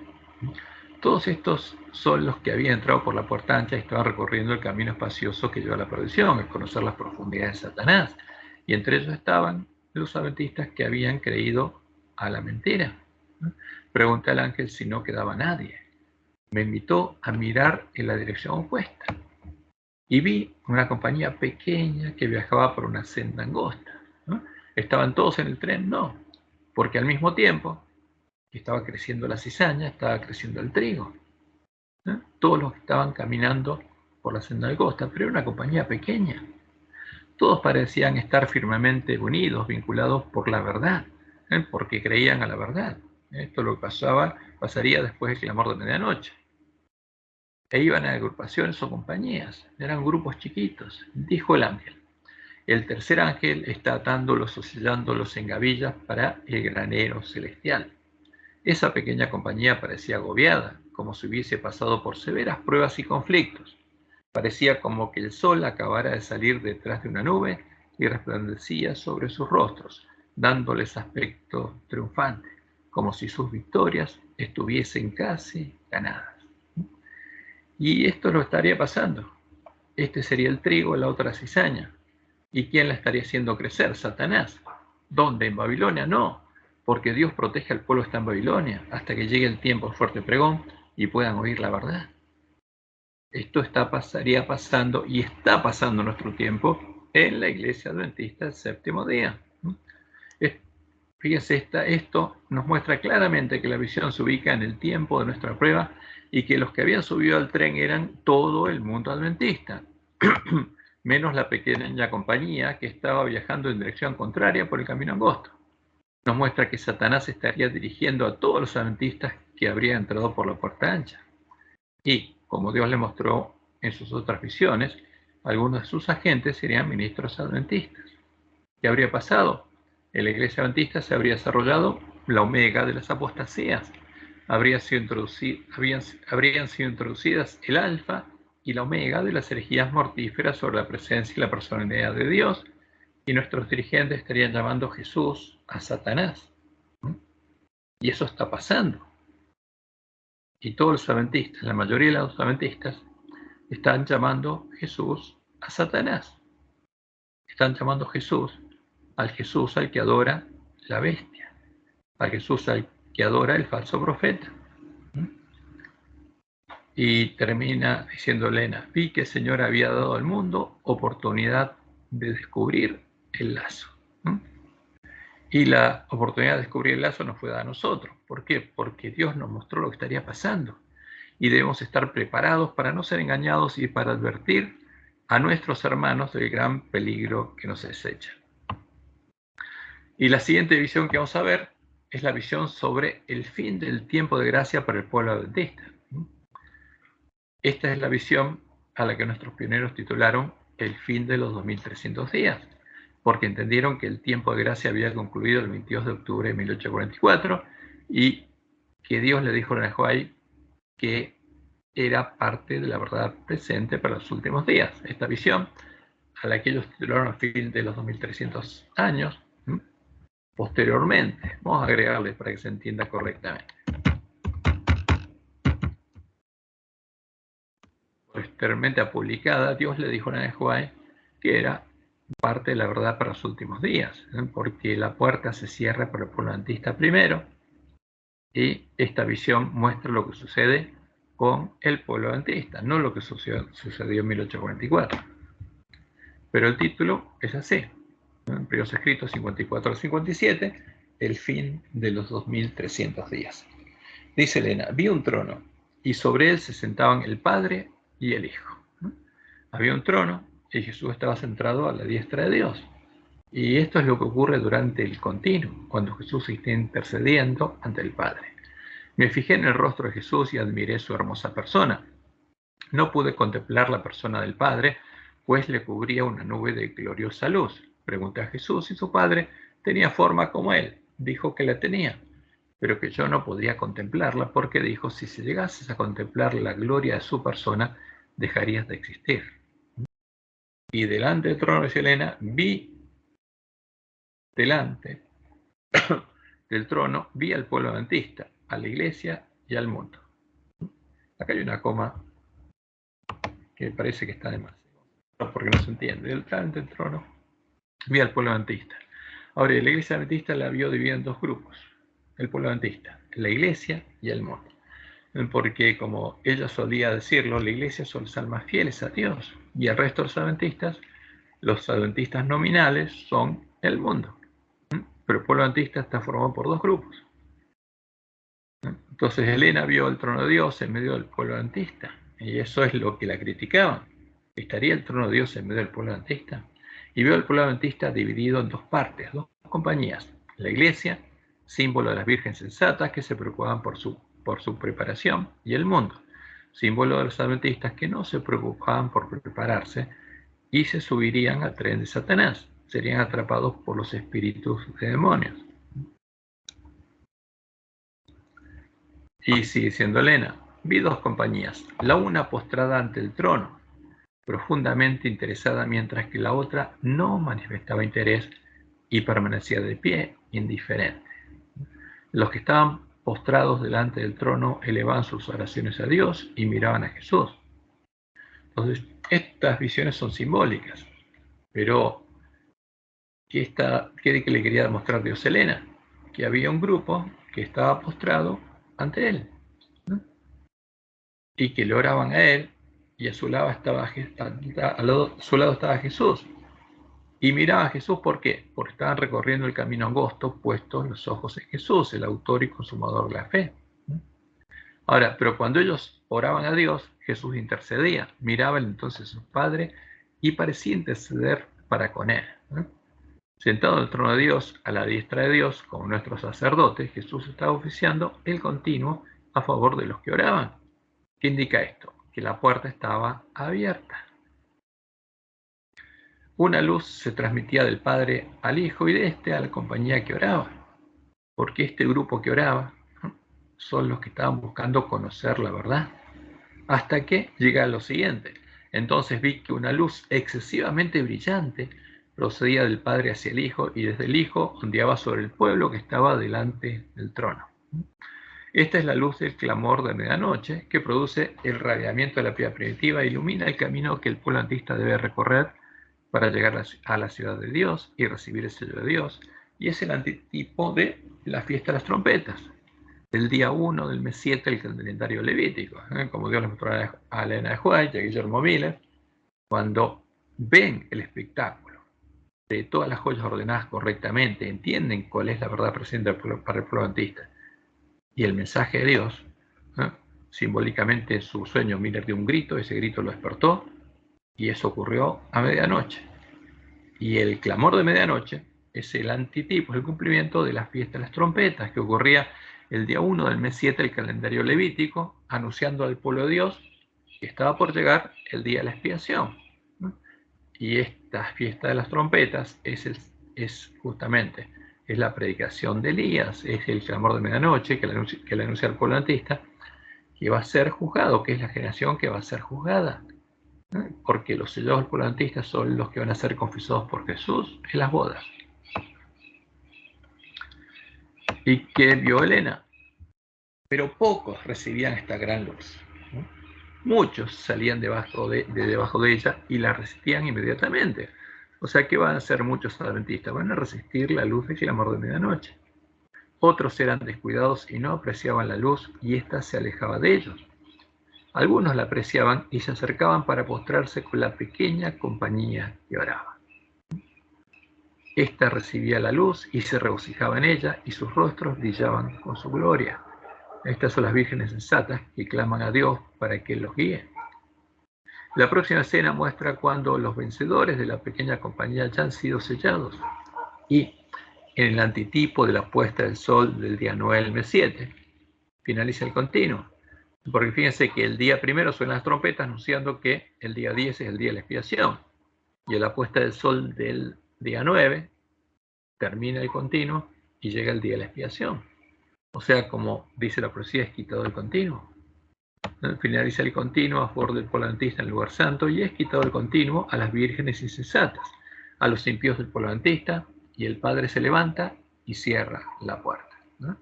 Todos estos son los que habían entrado por la puerta ancha y estaban recorriendo el camino espacioso que lleva a la perdición, el conocer las profundidades de Satanás. Y entre ellos estaban los adventistas que habían creído a la mentira. Pregunté al ángel si no quedaba nadie. Me invitó a mirar en la dirección opuesta y vi una compañía pequeña que viajaba por una senda angosta. ¿No? ¿Estaban todos en el tren? No, porque al mismo tiempo que estaba creciendo la cizaña, estaba creciendo el trigo. ¿No? Todos los que estaban caminando por la senda angosta, pero era una compañía pequeña. Todos parecían estar firmemente unidos, vinculados por la verdad, porque creían a la verdad. Esto lo que pasaría después del clamor de medianoche. E iban a agrupaciones o compañías, eran grupos chiquitos. Dijo el ángel, el tercer ángel está atándolos o sellándolos en gavillas para el granero celestial. Esa pequeña compañía parecía agobiada, como si hubiese pasado por severas pruebas y conflictos. Parecía como que el sol acabara de salir detrás de una nube y resplandecía sobre sus rostros, dándoles aspecto triunfante, como si sus victorias estuviesen casi ganadas. Y esto lo estaría pasando. Este sería el trigo, la otra cizaña. ¿Y quién la estaría haciendo crecer? Satanás. ¿Dónde? ¿En Babilonia? No, porque Dios protege al pueblo que está en Babilonia hasta que llegue el tiempo del fuerte pregón y puedan oír la verdad. Esto estaría pasando y está pasando en nuestro tiempo en la iglesia adventista del séptimo día. Fíjense, esto nos muestra claramente que la visión se ubica en el tiempo de nuestra prueba y que los que habían subido al tren eran todo el mundo adventista, menos la pequeña compañía que estaba viajando en dirección contraria por el camino angosto. Nos muestra que Satanás estaría dirigiendo a todos los adventistas que habrían entrado por la puerta ancha. Y, como Dios le mostró en sus otras visiones, algunos de sus agentes serían ministros adventistas. ¿Qué habría pasado? En la iglesia adventista se habría desarrollado la omega de las apostasías. Habrían sido introducidas el alfa y la omega de las herejías mortíferas sobre la presencia y la personalidad de Dios, y nuestros dirigentes estarían llamando a Jesús a Satanás. Y eso está pasando. Y todos los adventistas, la mayoría de los adventistas, están llamando a Jesús a Satanás. Están llamando a Jesús al que adora la bestia, al Jesús al que adora el falso profeta. Y termina diciendo Elena, vi que el Señor había dado al mundo oportunidad de descubrir el lazo. Y la oportunidad de descubrir el lazo nos fue dada a nosotros. ¿Por qué? Porque Dios nos mostró lo que estaría pasando. Y debemos estar preparados para no ser engañados y para advertir a nuestros hermanos del gran peligro que nos acecha. Y la siguiente visión que vamos a ver es la visión sobre el fin del tiempo de gracia para el pueblo adventista. Esta es la visión a la que nuestros pioneros titularon el fin de los 2300 días, porque entendieron que el tiempo de gracia había concluido el 22 de octubre de 1844 y que Dios le dijo a Elena White que era parte de la verdad presente para los últimos días. Esta visión, a la que ellos titularon el fin de los 2300 años, posteriormente, vamos a agregarle para que se entienda correctamente. Posteriormente publicada, Dios le dijo a Elena White que era parte de la verdad para los últimos días, porque la puerta se cierra para el pueblo adventista primero, y esta visión muestra lo que sucede con el pueblo adventista, no lo que sucedió en 1844. Pero el título es así, en periodos escritos 54 al 57, el fin de los 2300 días. Dice Elena, vi un trono y sobre él se sentaban el Padre y el Hijo. Había un trono y Jesús estaba sentado a la diestra de Dios. Y esto es lo que ocurre durante el continuo, cuando Jesús está intercediendo ante el Padre. Me fijé en el rostro de Jesús y admiré su hermosa persona. No pude contemplar la persona del Padre, pues le cubría una nube de gloriosa luz. Pregunté a Jesús si su Padre tenía forma como él. Dijo que la tenía, pero que yo no podría contemplarla porque dijo, si llegases a contemplar la gloria de su persona, dejarías de existir. Y delante del trono de Elena vi, delante del trono, vi al pueblo adventista, a la iglesia y al mundo. Acá hay una coma que parece que está de más, porque no se entiende. Delante del trono vi al pueblo adventista. Ahora, la iglesia adventista la vio dividida en dos grupos. El pueblo adventista, la iglesia y el mundo. Porque, como ella solía decirlo, la iglesia son los almas fieles a Dios, y el resto de los adventistas nominales, son el mundo. Pero el pueblo adventista está formado por dos grupos. Entonces Elena vio el trono de Dios en medio del pueblo adventista, y eso es lo que la criticaban. ¿Estaría el trono de Dios en medio del pueblo adventista? Y vio al pueblo adventista dividido en dos partes, dos compañías. La iglesia, símbolo de las vírgenes sensatas que se preocupaban por su preparación, y el mundo, símbolo de los adventistas que no se preocupaban por prepararse y se subirían al tren de Satanás, serían atrapados por los espíritus de demonios. Y sigue diciendo Elena, vi dos compañías, la una postrada ante el trono, profundamente interesada, mientras que la otra no manifestaba interés y permanecía de pie, indiferente. Los que estaban postrados delante del trono elevaban sus oraciones a Dios y miraban a Jesús. Entonces, estas visiones son simbólicas, pero ¿qué le quería demostrar Dios a Elena? Que había un grupo que estaba postrado ante él, ¿no? Y que le oraban a él, y a su lado estaba Jesús. Y miraba a Jesús, ¿por qué? Porque estaban recorriendo el camino angosto, puestos los ojos en Jesús, el autor y consumador de la fe. Ahora, pero cuando ellos oraban a Dios, Jesús intercedía, miraba entonces a su Padre y parecía interceder para con él. Sentado en el trono de Dios, a la diestra de Dios, como nuestro sacerdote, Jesús estaba oficiando el continuo a favor de los que oraban. ¿Qué indica esto? Que la puerta estaba abierta. Una luz se transmitía del Padre al Hijo y de este a la compañía que oraba, porque este grupo que oraba son los que estaban buscando conocer la verdad. Hasta que llega lo siguiente. Entonces vi que una luz excesivamente brillante procedía del Padre hacia el Hijo, y desde el Hijo ondeaba sobre el pueblo que estaba delante del trono. Esta es la luz del clamor de medianoche, que produce el radiamiento de la piedra primitiva e ilumina el camino que el pueblo adventista debe recorrer para llegar a la ciudad de Dios y recibir el sello de Dios. Y es el antitipo de la fiesta de las trompetas, del día 1 del mes 7 del calendario levítico, como Dios le mostró a Elena White y a Guillermo Miller, cuando ven el espectáculo de todas las joyas ordenadas correctamente, entienden cuál es la verdad presente para el pueblo adventista y el mensaje de Dios. Simbólicamente en su sueño Miller dio un grito, ese grito lo despertó, y eso ocurrió a medianoche. Y el clamor de medianoche es el antitipo, el cumplimiento de la fiesta de las trompetas, que ocurría el día 1 del mes 7 del calendario levítico, anunciando al pueblo de Dios Y estaba por llegar el día de la expiación, ¿no? Y esta fiesta de las trompetas es justamente la predicación de Elías, es el clamor de medianoche que le anuncia al pueblo antista, que va a ser juzgado, que es la generación que va a ser juzgada, ¿no? Porque los sellados del pueblo antista son los que van a ser confesados por Jesús en las bodas. ¿Y qué vio Helena? Pero pocos recibían esta gran luz, ¿no? Muchos salían debajo de ella y la resistían inmediatamente. O sea que van a ser muchos adventistas, van a resistir la luz del clamor de medianoche. Otros eran descuidados y no apreciaban la luz y ésta se alejaba de ellos. Algunos la apreciaban y se acercaban para postrarse con la pequeña compañía que oraba. Esta recibía la luz y se regocijaba en ella y sus rostros brillaban con su gloria. Estas son las vírgenes sensatas que claman a Dios para que los guíe. La próxima escena muestra cuando los vencedores de la pequeña compañía ya han sido sellados. Y en el antitipo de la puesta del sol del día 9 del mes 7, finaliza el continuo. Porque fíjense que el día primero suenan las trompetas anunciando que el día 10 es el día de la expiación. Y en la puesta del sol del día 9 termina el continuo y llega el día de la expiación. O sea, como dice la profecía, es quitado el continuo. Finaliza el continuo a favor del pueblo antista en el lugar santo y es quitado el continuo a las vírgenes insensatas, a los impíos del pueblo antista, y el Padre se levanta y cierra la puerta, ¿no?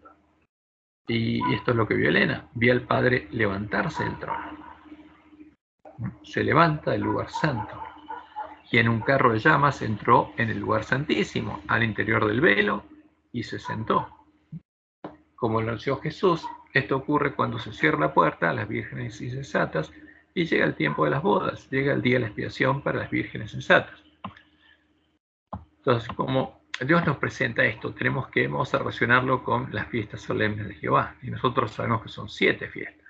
Y esto es lo que vio Helena. Vio al Padre levantarse del trono. Se levanta del lugar santo y en un carro de llamas entró en el lugar santísimo, al interior del velo, y se sentó. Como lo anunció Jesús, esto ocurre cuando se cierra la puerta a las vírgenes insensatas y llega el tiempo de las bodas, llega el día de la expiación para las vírgenes sensatas. Entonces, como Dios nos presenta esto, vamos a relacionarlo con las fiestas solemnes de Jehová. Y nosotros sabemos que son 7 fiestas.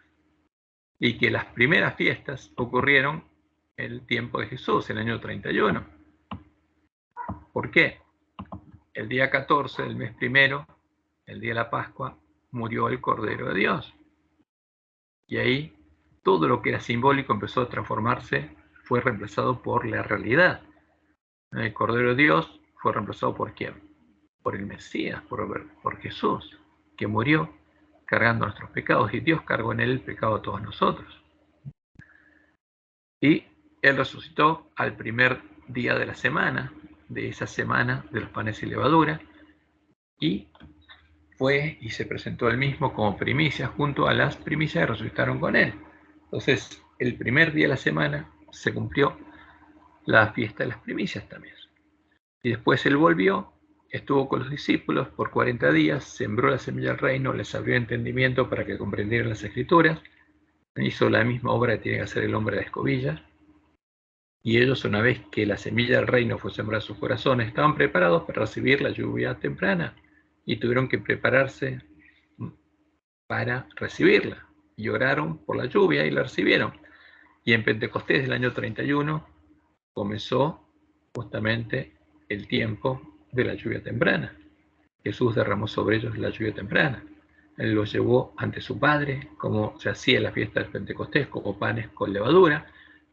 Y que las primeras fiestas ocurrieron en el tiempo de Jesús, en el año 31. ¿Por qué? El día 14 del mes primero, el día de la Pascua, murió el Cordero de Dios. Y ahí todo lo que era simbólico empezó a transformarse, fue reemplazado por la realidad. El Cordero de Dios fue reemplazado ¿por quién? Por el Mesías, por Jesús, que murió cargando nuestros pecados, y Dios cargó en él el pecado de todos nosotros. Y él resucitó al primer día de la semana, de esa semana de los panes y levadura, y fue y se presentó él mismo como primicia junto a las primicias que resucitaron con él. Entonces, el primer día de la semana se cumplió la fiesta de las primicias también. Y después él volvió, estuvo con los discípulos por 40 días, sembró la semilla del reino, les abrió entendimiento para que comprendieran las escrituras, hizo la misma obra que tiene que hacer el hombre de la escobilla. Y ellos, una vez que la semilla del reino fue sembrada en sus corazones, estaban preparados para recibir la lluvia temprana y tuvieron que prepararse para recibirla. Y oraron por la lluvia y la recibieron. Y en Pentecostés del año 31 comenzó justamente el tiempo de la lluvia temprana. Jesús derramó sobre ellos la lluvia temprana. Él los llevó ante su Padre, como se hacía en la fiesta del Pentecostés, como panes con levadura,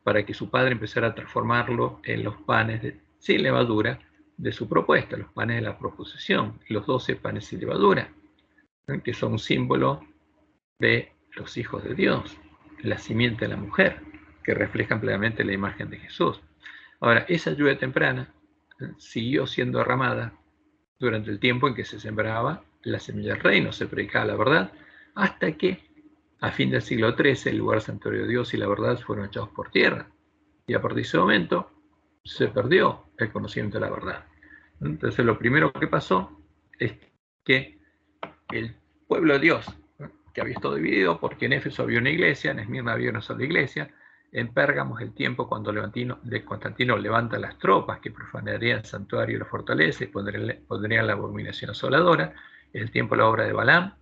para que su Padre empezara a transformarlo en los panes sin levadura de su propuesta, los panes de la proposición, los 12 panes sin levadura, que son un símbolo de los hijos de Dios, la simiente de la mujer, que reflejan plenamente la imagen de Jesús. Ahora, esa lluvia temprana siguió siendo derramada durante el tiempo en que se sembraba la semilla del reino, se predicaba la verdad, hasta que a fin del siglo XIII el lugar santuario de Dios y la verdad fueron echados por tierra. Y a partir de ese momento se perdió el conocimiento de la verdad. Entonces lo primero que pasó es que el pueblo de Dios, que había estado dividido, porque en Éfeso había una iglesia, en Esmirna había una sola iglesia, en Pérgamo es el tiempo cuando Constantino levanta las tropas que profanarían el santuario y la fortaleza y pondrían la abominación asoladora, es el tiempo de la obra de Balaam,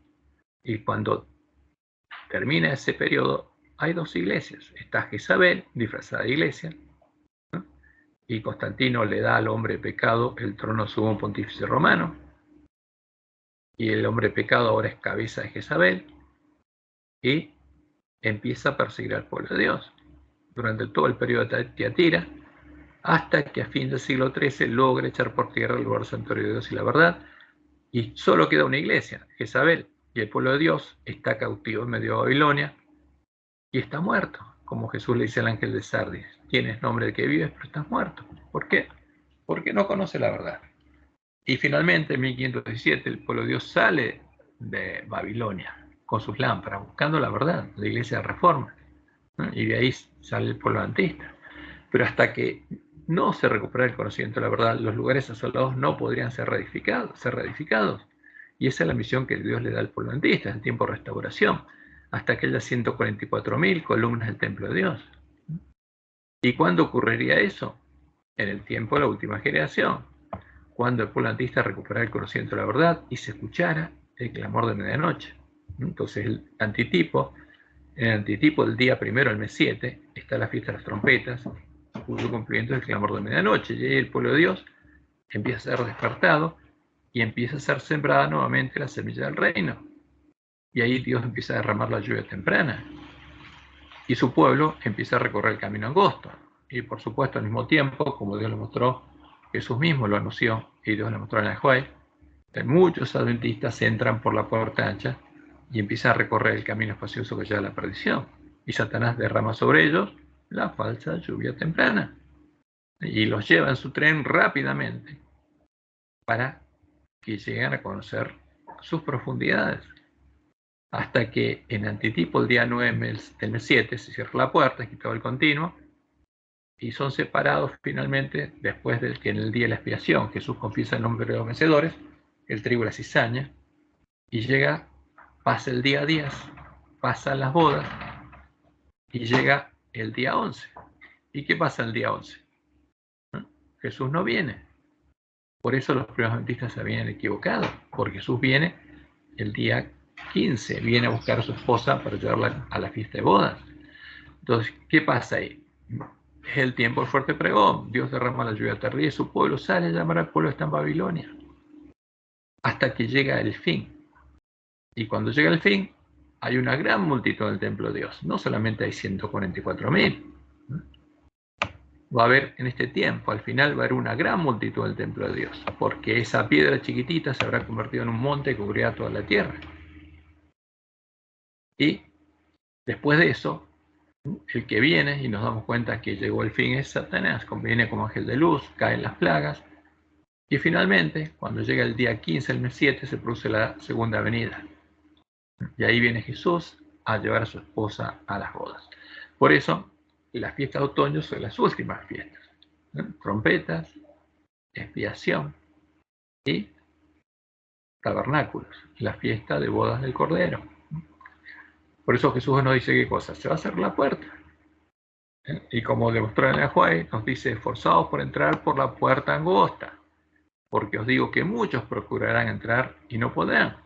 y cuando termina ese periodo hay 2 iglesias, está Jezabel, disfrazada de iglesia, ¿no? Y Constantino le da al hombre pecado el trono sumo pontífice romano, y el hombre pecado ahora es cabeza de Jezabel, y empieza a perseguir al pueblo de Dios. durante todo el periodo de Tiatira, hasta que a fin del siglo XIII logra echar por tierra el lugar santuario de Dios y la verdad, y solo queda una iglesia, Jezabel, y el pueblo de Dios está cautivo en medio de Babilonia y está muerto, como Jesús le dice al ángel de Sardis: tienes nombre de que vives, pero estás muerto. ¿Por qué? Porque no conoce la verdad. Y finalmente, en 1517, el pueblo de Dios sale de Babilonia con sus lámparas, buscando la verdad, la iglesia de Reforma, ¿no? Y de ahí sale el pueblo adventista. Pero hasta que no se recupera el conocimiento de la verdad, los lugares asolados no podrían ser reedificados. Y esa es la misión que Dios le da al pueblo adventista en tiempo de restauración, hasta aquellas 144.000 columnas del templo de Dios. ¿Y cuándo ocurriría eso? En el tiempo de la última generación, cuando el pueblo adventista recuperara el conocimiento de la verdad y se escuchara el clamor de medianoche. Entonces, el antitipo, en el antitipo del día primero del mes 7, está la fiesta de las trompetas, cuyo cumplimiento es el clamor de medianoche. Y ahí el pueblo de Dios empieza a ser despertado y empieza a ser sembrada nuevamente la semilla del reino. Y ahí Dios empieza a derramar la lluvia temprana. Y su pueblo empieza a recorrer el camino angosto. Y por supuesto, al mismo tiempo, como Dios le mostró, Jesús mismo lo anunció y Dios le mostró en el Juárez, muchos adventistas entran por la puerta ancha y empiezan a recorrer el camino espacioso que lleva a la perdición. Y Satanás derrama sobre ellos la falsa lluvia temprana y los lleva en su tren rápidamente para que lleguen a conocer sus profundidades. Hasta que en antitipo, el día 9 del mes 7, se cierra la puerta, es quitado el continuo, y son separados finalmente después de que en el día de la expiación Jesús confiesa el nombre de los vencedores, el trigo y la cizaña, y llega, pasa el día 10, pasan las bodas, y llega el día 11. ¿Y qué pasa el día 11? Jesús no viene. Por eso los primeros adventistas se habían equivocado, porque Jesús viene el día 15, viene a buscar a su esposa para llevarla a la fiesta de bodas. Entonces, ¿qué pasa ahí? Es el tiempo del fuerte pregón. Dios derrama la lluvia tardía y su pueblo sale a llamar al pueblo que está en Babilonia, hasta que llega el fin. Y cuando llega el fin, hay una gran multitud en el templo de Dios. No solamente hay 144.000. Va a haber en este tiempo, al final va a haber una gran multitud en el templo de Dios, porque esa piedra chiquitita se habrá convertido en un monte que cubrirá toda la tierra. Y después de eso, el que viene, y nos damos cuenta que llegó el fin, es Satanás, viene como ángel de luz, caen las plagas, y finalmente, cuando llega el día 15 del mes 7, se produce la segunda venida. Y ahí viene Jesús a llevar a su esposa a las bodas. Por eso, las fiestas de otoño son las últimas fiestas. Trompetas, expiación y tabernáculos, la fiesta de bodas del Cordero. Por eso Jesús nos dice qué cosa, se va a cerrar la puerta. Y como demostró en el Juárez, nos dice: esforzaos por entrar por la puerta angosta, porque os digo que muchos procurarán entrar y no podrán.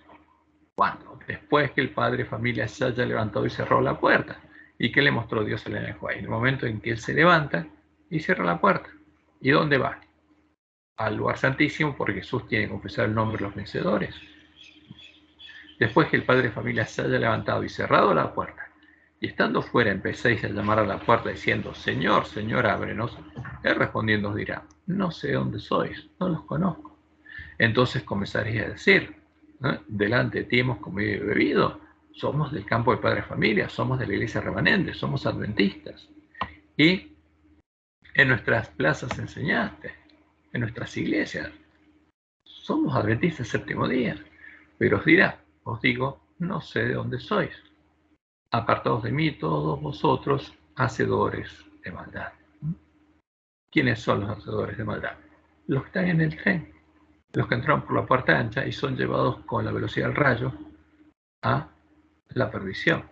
¿Cuándo? Después que el padre de familia se haya levantado y cerró la puerta. ¿Y qué le mostró Dios en el Juárez? En el momento en que él se levanta y cierra la puerta. ¿Y dónde va? Al lugar santísimo, porque Jesús tiene que confesar el nombre de los vencedores. Después que el padre de familia se haya levantado y cerrado la puerta, y estando fuera empecéis a llamar a la puerta diciendo: Señor, Señor, ábrenos, él respondiendo os dirá: no sé dónde sois, no los conozco. Entonces comenzaréis a decir: delante de ti hemos comido y bebido, somos del campo del padre de familia, somos de la iglesia remanente, somos adventistas. Y en nuestras plazas enseñaste, en nuestras iglesias, somos adventistas del séptimo día. Pero os dirá: os digo, no sé de dónde sois. Apartaos de mí todos vosotros, hacedores de maldad. ¿Quiénes son los hacedores de maldad? Los que están en el tren, los que entraron por la puerta ancha y son llevados con la velocidad del rayo a la perdición.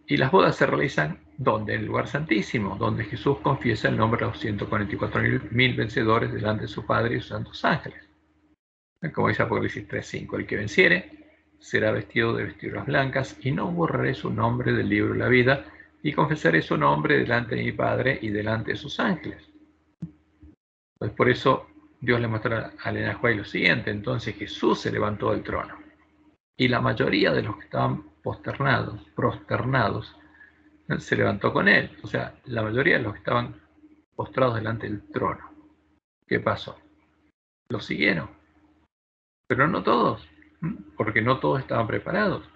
Y las bodas se realizan ¿dónde? En el lugar santísimo, donde Jesús confiesa el nombre de los 144.000 vencedores delante de su Padre y sus santos ángeles. Como dice Apocalipsis 3:5, el que venciere será vestido de vestiduras blancas, y no borraré su nombre del libro de la vida, y confesaré su nombre delante de mi Padre y delante de sus ángeles. Pues por eso Dios le muestra a Elena Juárez lo siguiente: entonces Jesús se levantó del trono, y la mayoría de los que estaban prosternados, se levantó con él. O sea, la mayoría de los que estaban postrados delante del trono. ¿Qué pasó? Lo siguieron, pero no todos, porque no todos estaban preparados.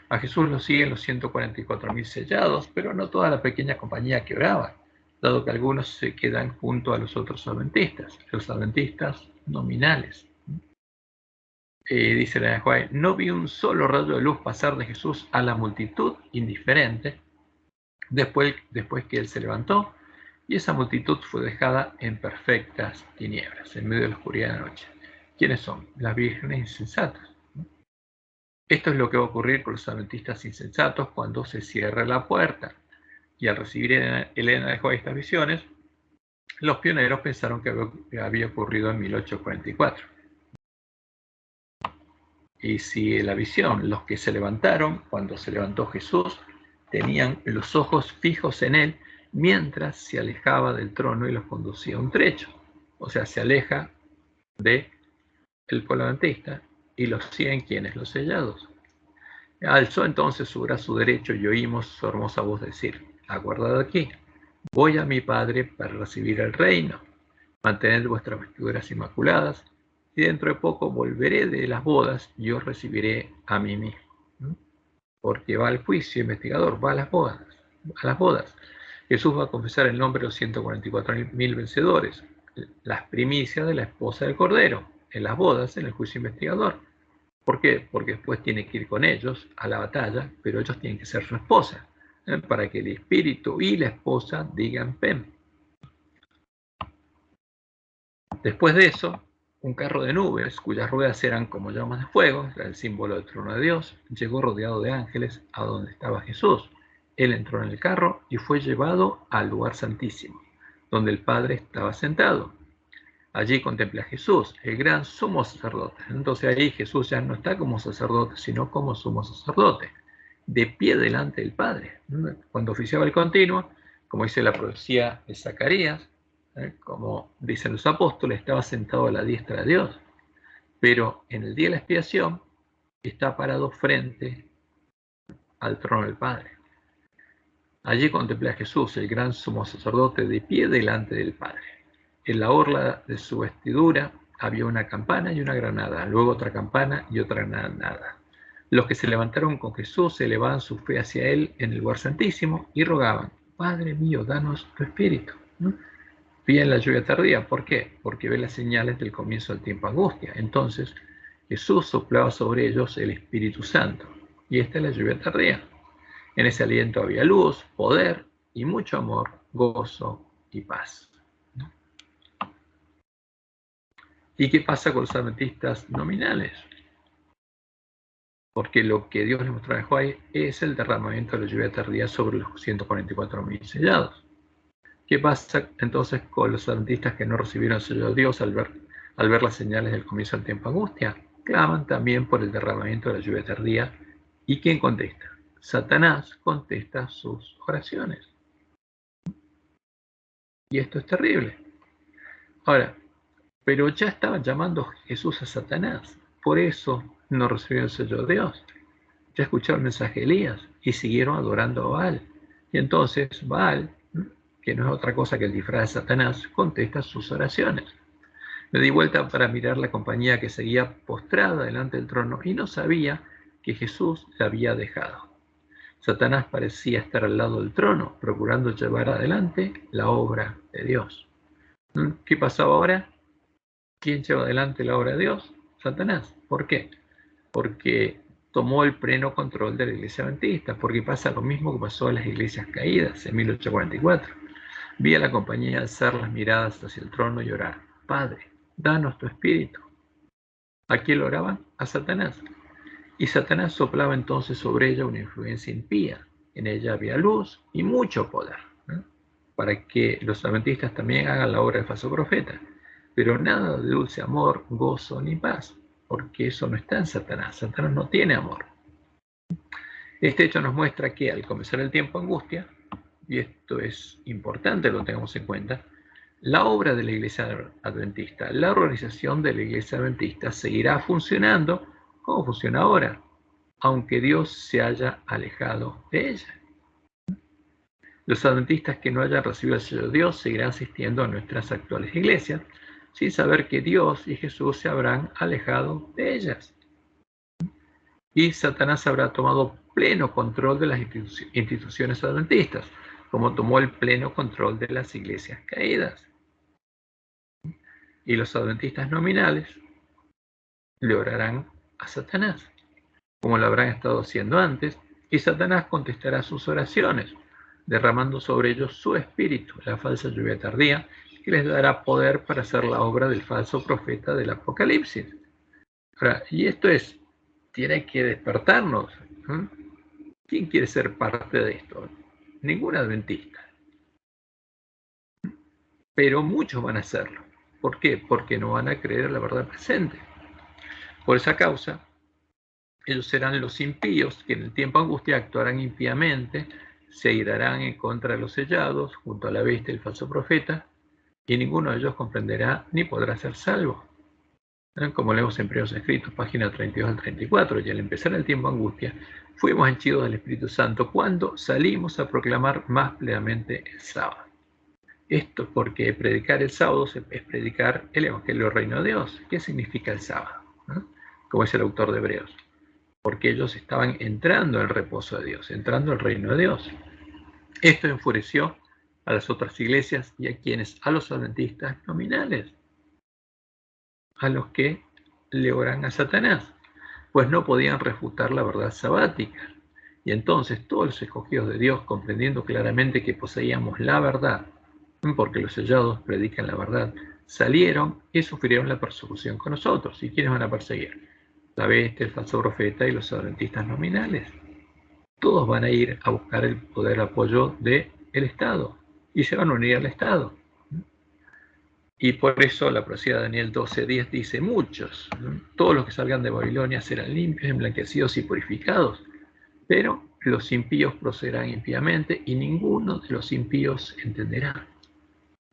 A Jesús lo siguen los 144.000 sellados, pero no toda la pequeña compañía que oraba, dado que algunos se quedan junto a los otros adventistas, los adventistas nominales. Dice la White, no vi un solo rayo de luz pasar de Jesús a la multitud indiferente después que él se levantó, y esa multitud fue dejada en perfectas tinieblas, en medio de la oscuridad de la noche. ¿Quiénes son? Las vírgenes insensatas. Esto es lo que va a ocurrir con los adventistas insensatos cuando se cierre la puerta. Y al recibir Elena de White estas visiones, los pioneros pensaron que había ocurrido en 1844. Y si la visión, los que se levantaron cuando se levantó Jesús, tenían los ojos fijos en él mientras se alejaba del trono y los conducía a un trecho. O sea, se aleja del pueblo adventista y los siguen quienes, los sellados. Alzó entonces su brazo derecho y oímos su hermosa voz decir, aguardad aquí, voy a mi Padre para recibir el reino, mantened vuestras vestiduras inmaculadas, y dentro de poco volveré de las bodas y os recibiré a mí mismo. Porque va al juicio investigador, va a las bodas. Jesús va a confesar el nombre de los 144.000 vencedores, las primicias de la esposa del Cordero, en las bodas, en el juicio investigador. ¿Por qué? Porque después tiene que ir con ellos a la batalla, pero ellos tienen que ser su esposa, para que el espíritu y la esposa digan Pem. Después de eso, un carro de nubes, cuyas ruedas eran como llamas de fuego, era el símbolo del trono de Dios, llegó rodeado de ángeles a donde estaba Jesús. Él entró en el carro y fue llevado al lugar santísimo, donde el Padre estaba sentado. Allí contempla a Jesús, el gran sumo sacerdote. Entonces ahí Jesús ya no está como sacerdote, sino como sumo sacerdote, de pie delante del Padre. Cuando oficiaba el continuo, como dice la profecía de Zacarías, como dicen los apóstoles, estaba sentado a la diestra de Dios. Pero en el día de la expiación está parado frente al trono del Padre. Allí contempla a Jesús, el gran sumo sacerdote, de pie delante del Padre. En la orla de su vestidura había una campana y una granada, luego otra campana y otra granada. Los que se levantaron con Jesús se elevaban su fe hacia él en el lugar santísimo y rogaban, Padre mío, danos tu espíritu. Piden la lluvia tardía. ¿Por qué? Porque ve las señales del comienzo del tiempo angustia. Entonces Jesús soplaba sobre ellos el Espíritu Santo. Y esta es la lluvia tardía. En ese aliento había luz, poder y mucho amor, gozo y paz. ¿Y qué pasa con los adventistas nominales? Porque lo que Dios les mostró a Juárez es el derramamiento de la lluvia tardía sobre los 144.000 sellados. ¿Qué pasa entonces con los adventistas que no recibieron el sello de Dios al ver las señales del comienzo del tiempo angustia? Claman también por el derramamiento de la lluvia tardía. ¿Y quién contesta? Satanás contesta sus oraciones. Y esto es terrible. Ahora, pero ya estaban llamando Jesús a Satanás. Por eso no recibieron el sello de Dios. Ya escucharon el mensaje de Elías y siguieron adorando a Baal. Y entonces Baal, que no es otra cosa que el disfraz de Satanás, contesta sus oraciones. Me di vuelta para mirar la compañía que seguía postrada delante del trono y no sabía que Jesús la había dejado. Satanás parecía estar al lado del trono, procurando llevar adelante la obra de Dios. ¿Qué pasaba ahora? ¿Quién lleva adelante la obra de Dios? Satanás. ¿Por qué? Porque tomó el pleno control de la iglesia adventista, porque pasa lo mismo que pasó en las iglesias caídas en 1844. Vi a la compañía alzar las miradas hacia el trono y orar, Padre, danos tu espíritu. ¿A quién lo oraban? A Satanás. Y Satanás soplaba entonces sobre ella una influencia impía. En ella había luz y mucho poder, para que los adventistas también hagan la obra del falso profeta. Pero nada de dulce amor, gozo ni paz, porque eso no está en Satanás. Satanás no tiene amor. Este hecho nos muestra que al comenzar el tiempo angustia, y esto es importante, lo tengamos en cuenta, la obra de la iglesia adventista, la organización de la iglesia adventista seguirá funcionando como funciona ahora, aunque Dios se haya alejado de ella. Los adventistas que no hayan recibido el sello de Dios seguirán asistiendo a nuestras actuales iglesias, sin saber que Dios y Jesús se habrán alejado de ellas. Y Satanás habrá tomado pleno control de las instituciones adventistas, como tomó el pleno control de las iglesias caídas. Y los adventistas nominales le orarán a Satanás, como lo habrán estado haciendo antes, y Satanás contestará sus oraciones, derramando sobre ellos su espíritu, la falsa lluvia tardía, que les dará poder para hacer la obra del falso profeta del Apocalipsis. Ahora, y esto tiene que despertarnos. ¿Quién quiere ser parte de esto? Ningún adventista. Pero muchos van a hacerlo. ¿Por qué? Porque no van a creer la verdad presente. Por esa causa, ellos serán los impíos que en el tiempo de angustia actuarán impíamente, se irán en contra de los sellados, junto a la bestia y el falso profeta, y ninguno de ellos comprenderá ni podrá ser salvo. Como leemos en Primeros Escritos, página 32 al 34, y al empezar el tiempo de angustia, fuimos henchidos del Espíritu Santo cuando salimos a proclamar más plenamente el sábado. Esto porque predicar el sábado es predicar el Evangelio del Reino de Dios. ¿Qué significa el sábado? Como es el autor de Hebreos. Porque ellos estaban entrando al reposo de Dios, entrando al reino de Dios. Esto enfureció a las otras iglesias y a los adventistas nominales, a los que le oran a Satanás, pues no podían refutar la verdad sabática. Y entonces todos los escogidos de Dios, comprendiendo claramente que poseíamos la verdad, porque los sellados predican la verdad, salieron y sufrieron la persecución con nosotros. ¿Y quiénes van a perseguir? La bestia, el falso profeta y los adventistas nominales. Todos van a ir a buscar el poder apoyo del Estado y se van a unir al Estado. Y por eso la profecía de Daniel 12:10 dice: muchos, todos los que salgan de Babilonia serán limpios, emblanquecidos y purificados, pero los impíos procederán impíamente y ninguno de los impíos entenderá.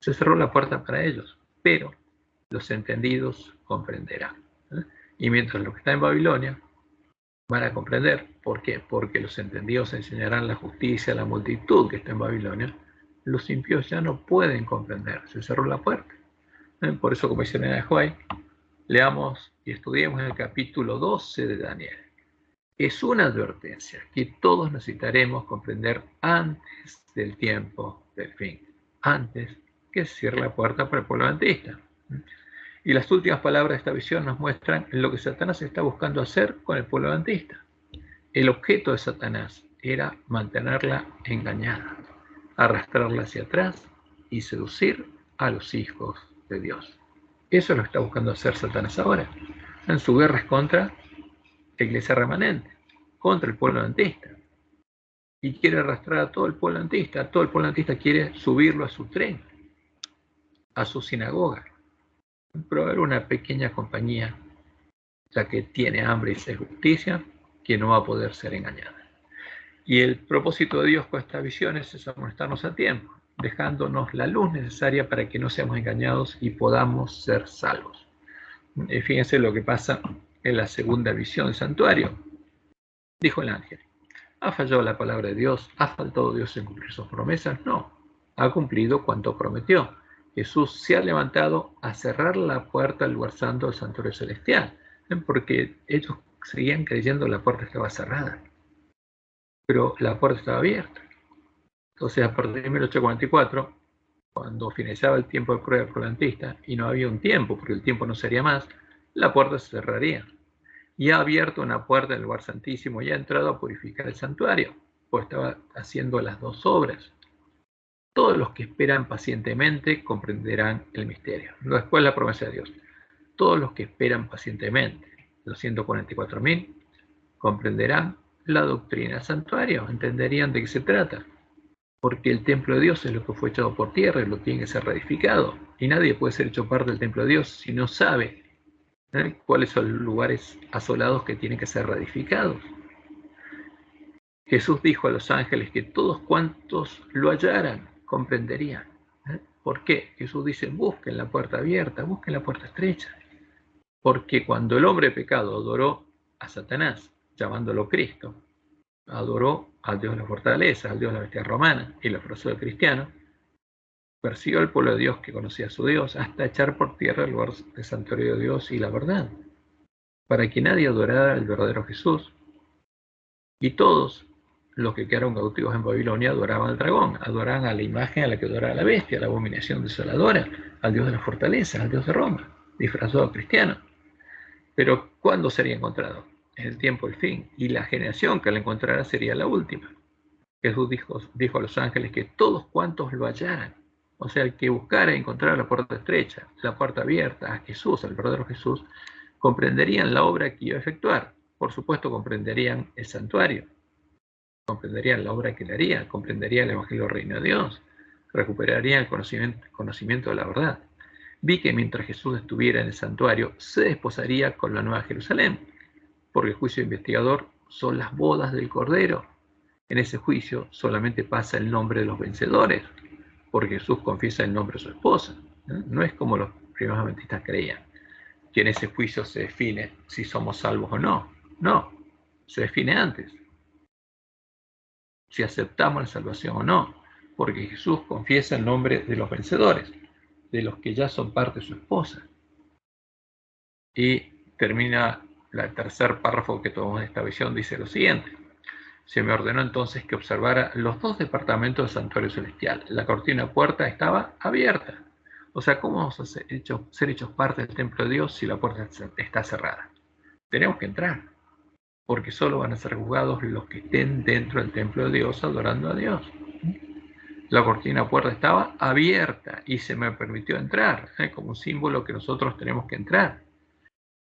Se cerró la puerta para ellos, pero los entendidos comprenderán. Y mientras los que están en Babilonia van a comprender. ¿Por qué? Porque los entendidos enseñarán la justicia a la multitud que está en Babilonia. Los impíos ya no pueden comprender. Se cerró la puerta. Por eso, como dice Elena White, leamos y estudiemos el capítulo 12 de Daniel. Es una advertencia que todos necesitaremos comprender antes del tiempo del fin, antes que se cierre la puerta para el pueblo adventista. Y las últimas palabras de esta visión nos muestran lo que Satanás está buscando hacer con el pueblo adventista. El objeto de Satanás era mantenerla engañada, arrastrarla hacia atrás y seducir a los hijos de Dios. Eso lo está buscando hacer Satanás ahora. En su guerra es contra la iglesia remanente, contra el pueblo adventista. Y quiere arrastrar a todo el pueblo adventista. Todo el pueblo adventista quiere subirlo a su tren, a su sinagoga. Proveer una pequeña compañía, la que tiene hambre y sed de justicia, que no va a poder ser engañada. Y el propósito de Dios con estas visiones es amonestarnos a tiempo, dejándonos la luz necesaria para que no seamos engañados y podamos ser salvos. Fíjense lo que pasa en la segunda visión del santuario. Dijo el ángel: ¿ha fallado la palabra de Dios? ¿Ha faltado Dios en cumplir sus promesas? No, ha cumplido cuanto prometió. Jesús se ha levantado a cerrar la puerta al lugar santo del santuario celestial, porque ellos seguían creyendo que la puerta estaba cerrada, pero la puerta estaba abierta. Entonces, a partir de 1844, cuando finalizaba el tiempo de prueba adventista y no había un tiempo, porque el tiempo no sería más, la puerta se cerraría. Y ha abierto una puerta en el lugar santísimo y ha entrado a purificar el santuario, pues estaba haciendo las dos obras. Todos los que esperan pacientemente comprenderán el misterio. Después la promesa de Dios. Todos los que esperan pacientemente, los 144.000, comprenderán la doctrina del santuario, entenderían de qué se trata. Porque el templo de Dios es lo que fue echado por tierra y lo tiene que ser reedificado. Y nadie puede ser hecho parte del templo de Dios si no sabe cuáles son los lugares asolados que tienen que ser reedificados. Jesús dijo a los ángeles que todos cuantos lo hallaran comprenderían. ¿Por qué? Jesús dice: busquen la puerta abierta, busquen la puerta estrecha. Porque cuando el hombre pecado adoró a Satanás, llamándolo Cristo, adoró al Dios de la fortaleza, al Dios de la bestia romana, y lo abrazó de cristiano. Persiguió al pueblo de Dios que conocía a su Dios, hasta echar por tierra el lugar de santuario de Dios y la verdad, para que nadie adorara al verdadero Jesús. Y todos los que quedaron cautivos en Babilonia adoraban al dragón, adoraban a la imagen a la que adoraba la bestia, a la abominación desoladora, al Dios de la fortaleza, al Dios de Roma, disfrazado cristiano. Pero ¿cuándo sería encontrado? En el tiempo del fin, y la generación que lo encontrara sería la última. Jesús dijo a los ángeles que todos cuantos lo hallaran, o sea, el que buscara encontrar la puerta estrecha, la puerta abierta a Jesús, al verdadero Jesús, comprenderían la obra que iba a efectuar. Por supuesto, comprenderían el santuario, comprenderían la obra que le haría, comprenderían el Evangelio del Reino de Dios, recuperarían el conocimiento de la verdad. Vi que mientras Jesús estuviera en el santuario, se desposaría con la Nueva Jerusalén, porque el juicio investigador son las bodas del Cordero. En ese juicio solamente pasa el nombre de los vencedores, porque Jesús confiesa el nombre de su esposa. No es como los primeros adventistas creían, que en ese juicio se define si somos salvos o no. No, se define antes, si aceptamos la salvación o no, porque Jesús confiesa el nombre de los vencedores, de los que ya son parte de su esposa. Y termina el tercer párrafo que tomamos de esta visión, dice lo siguiente: se me ordenó entonces que observara los dos departamentos del santuario celestial. La cortina puerta estaba abierta. O sea, ¿cómo vamos a ser hechos parte del templo de Dios si la puerta está cerrada? Tenemos que entrar, porque solo van a ser juzgados los que estén dentro del templo de Dios adorando a Dios. La cortina puerta estaba abierta y se me permitió entrar, como un símbolo que nosotros tenemos que entrar.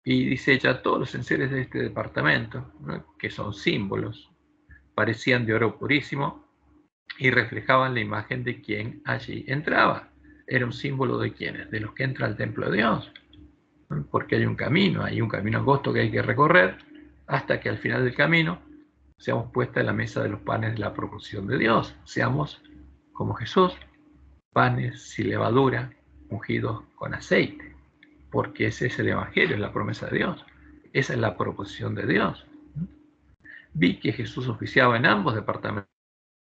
Y dice, ya todos los enseres de este departamento, que son símbolos, parecían de oro purísimo y reflejaban la imagen de quien allí entraba. Era un símbolo de quienes, de los que entran al templo de Dios. Porque hay un camino angosto que hay que recorrer hasta que al final del camino seamos puestas en la mesa de los panes de la proporción de Dios. Seamos como Jesús, panes sin levadura, ungidos con aceite. Porque ese es el Evangelio, es la promesa de Dios. Esa es la proposición de Dios. Vi que Jesús oficiaba en ambos departamentos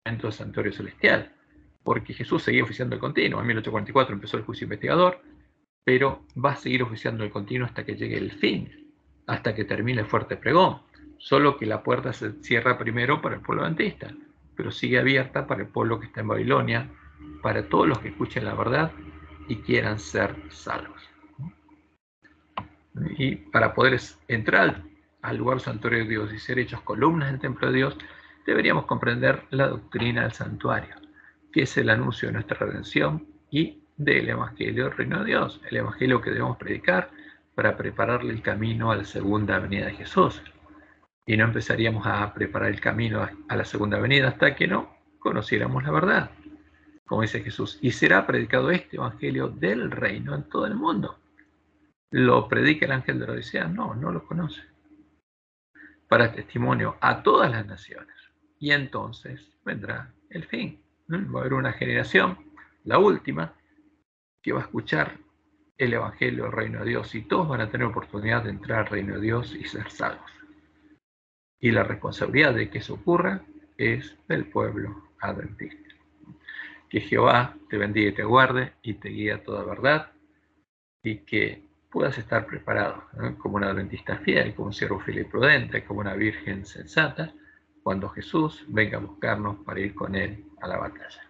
del santuario celestial, porque Jesús seguía oficiando el continuo. En 1844 empezó el juicio investigador, pero va a seguir oficiando el continuo hasta que llegue el fin, hasta que termine el fuerte pregón. Solo que la puerta se cierra primero para el pueblo adventista, pero sigue abierta para el pueblo que está en Babilonia, para todos los que escuchen la verdad y quieran ser salvos. Y para poder entrar al lugar santuario de Dios y ser hechos columnas del templo de Dios, deberíamos comprender la doctrina del santuario, que es el anuncio de nuestra redención y del Evangelio del Reino de Dios, el Evangelio que debemos predicar para prepararle el camino a la segunda venida de Jesús. Y no empezaríamos a preparar el camino a la segunda venida hasta que no conociéramos la verdad. Como dice Jesús, y será predicado este Evangelio del Reino en todo el mundo. ¿Lo predica el ángel de la Odisea? No, no lo conoce. Para testimonio a todas las naciones. Y entonces vendrá el fin. Va a haber una generación, la última, que va a escuchar el Evangelio del Reino de Dios y todos van a tener oportunidad de entrar al Reino de Dios y ser salvos. Y la responsabilidad de que eso ocurra es del pueblo adventista. Que Jehová te bendiga y te guarde y te guíe a toda verdad y que puedas estar preparado, como un adventista fiel, como un siervo fiel y prudente, como una virgen sensata, cuando Jesús venga a buscarnos para ir con él a la batalla.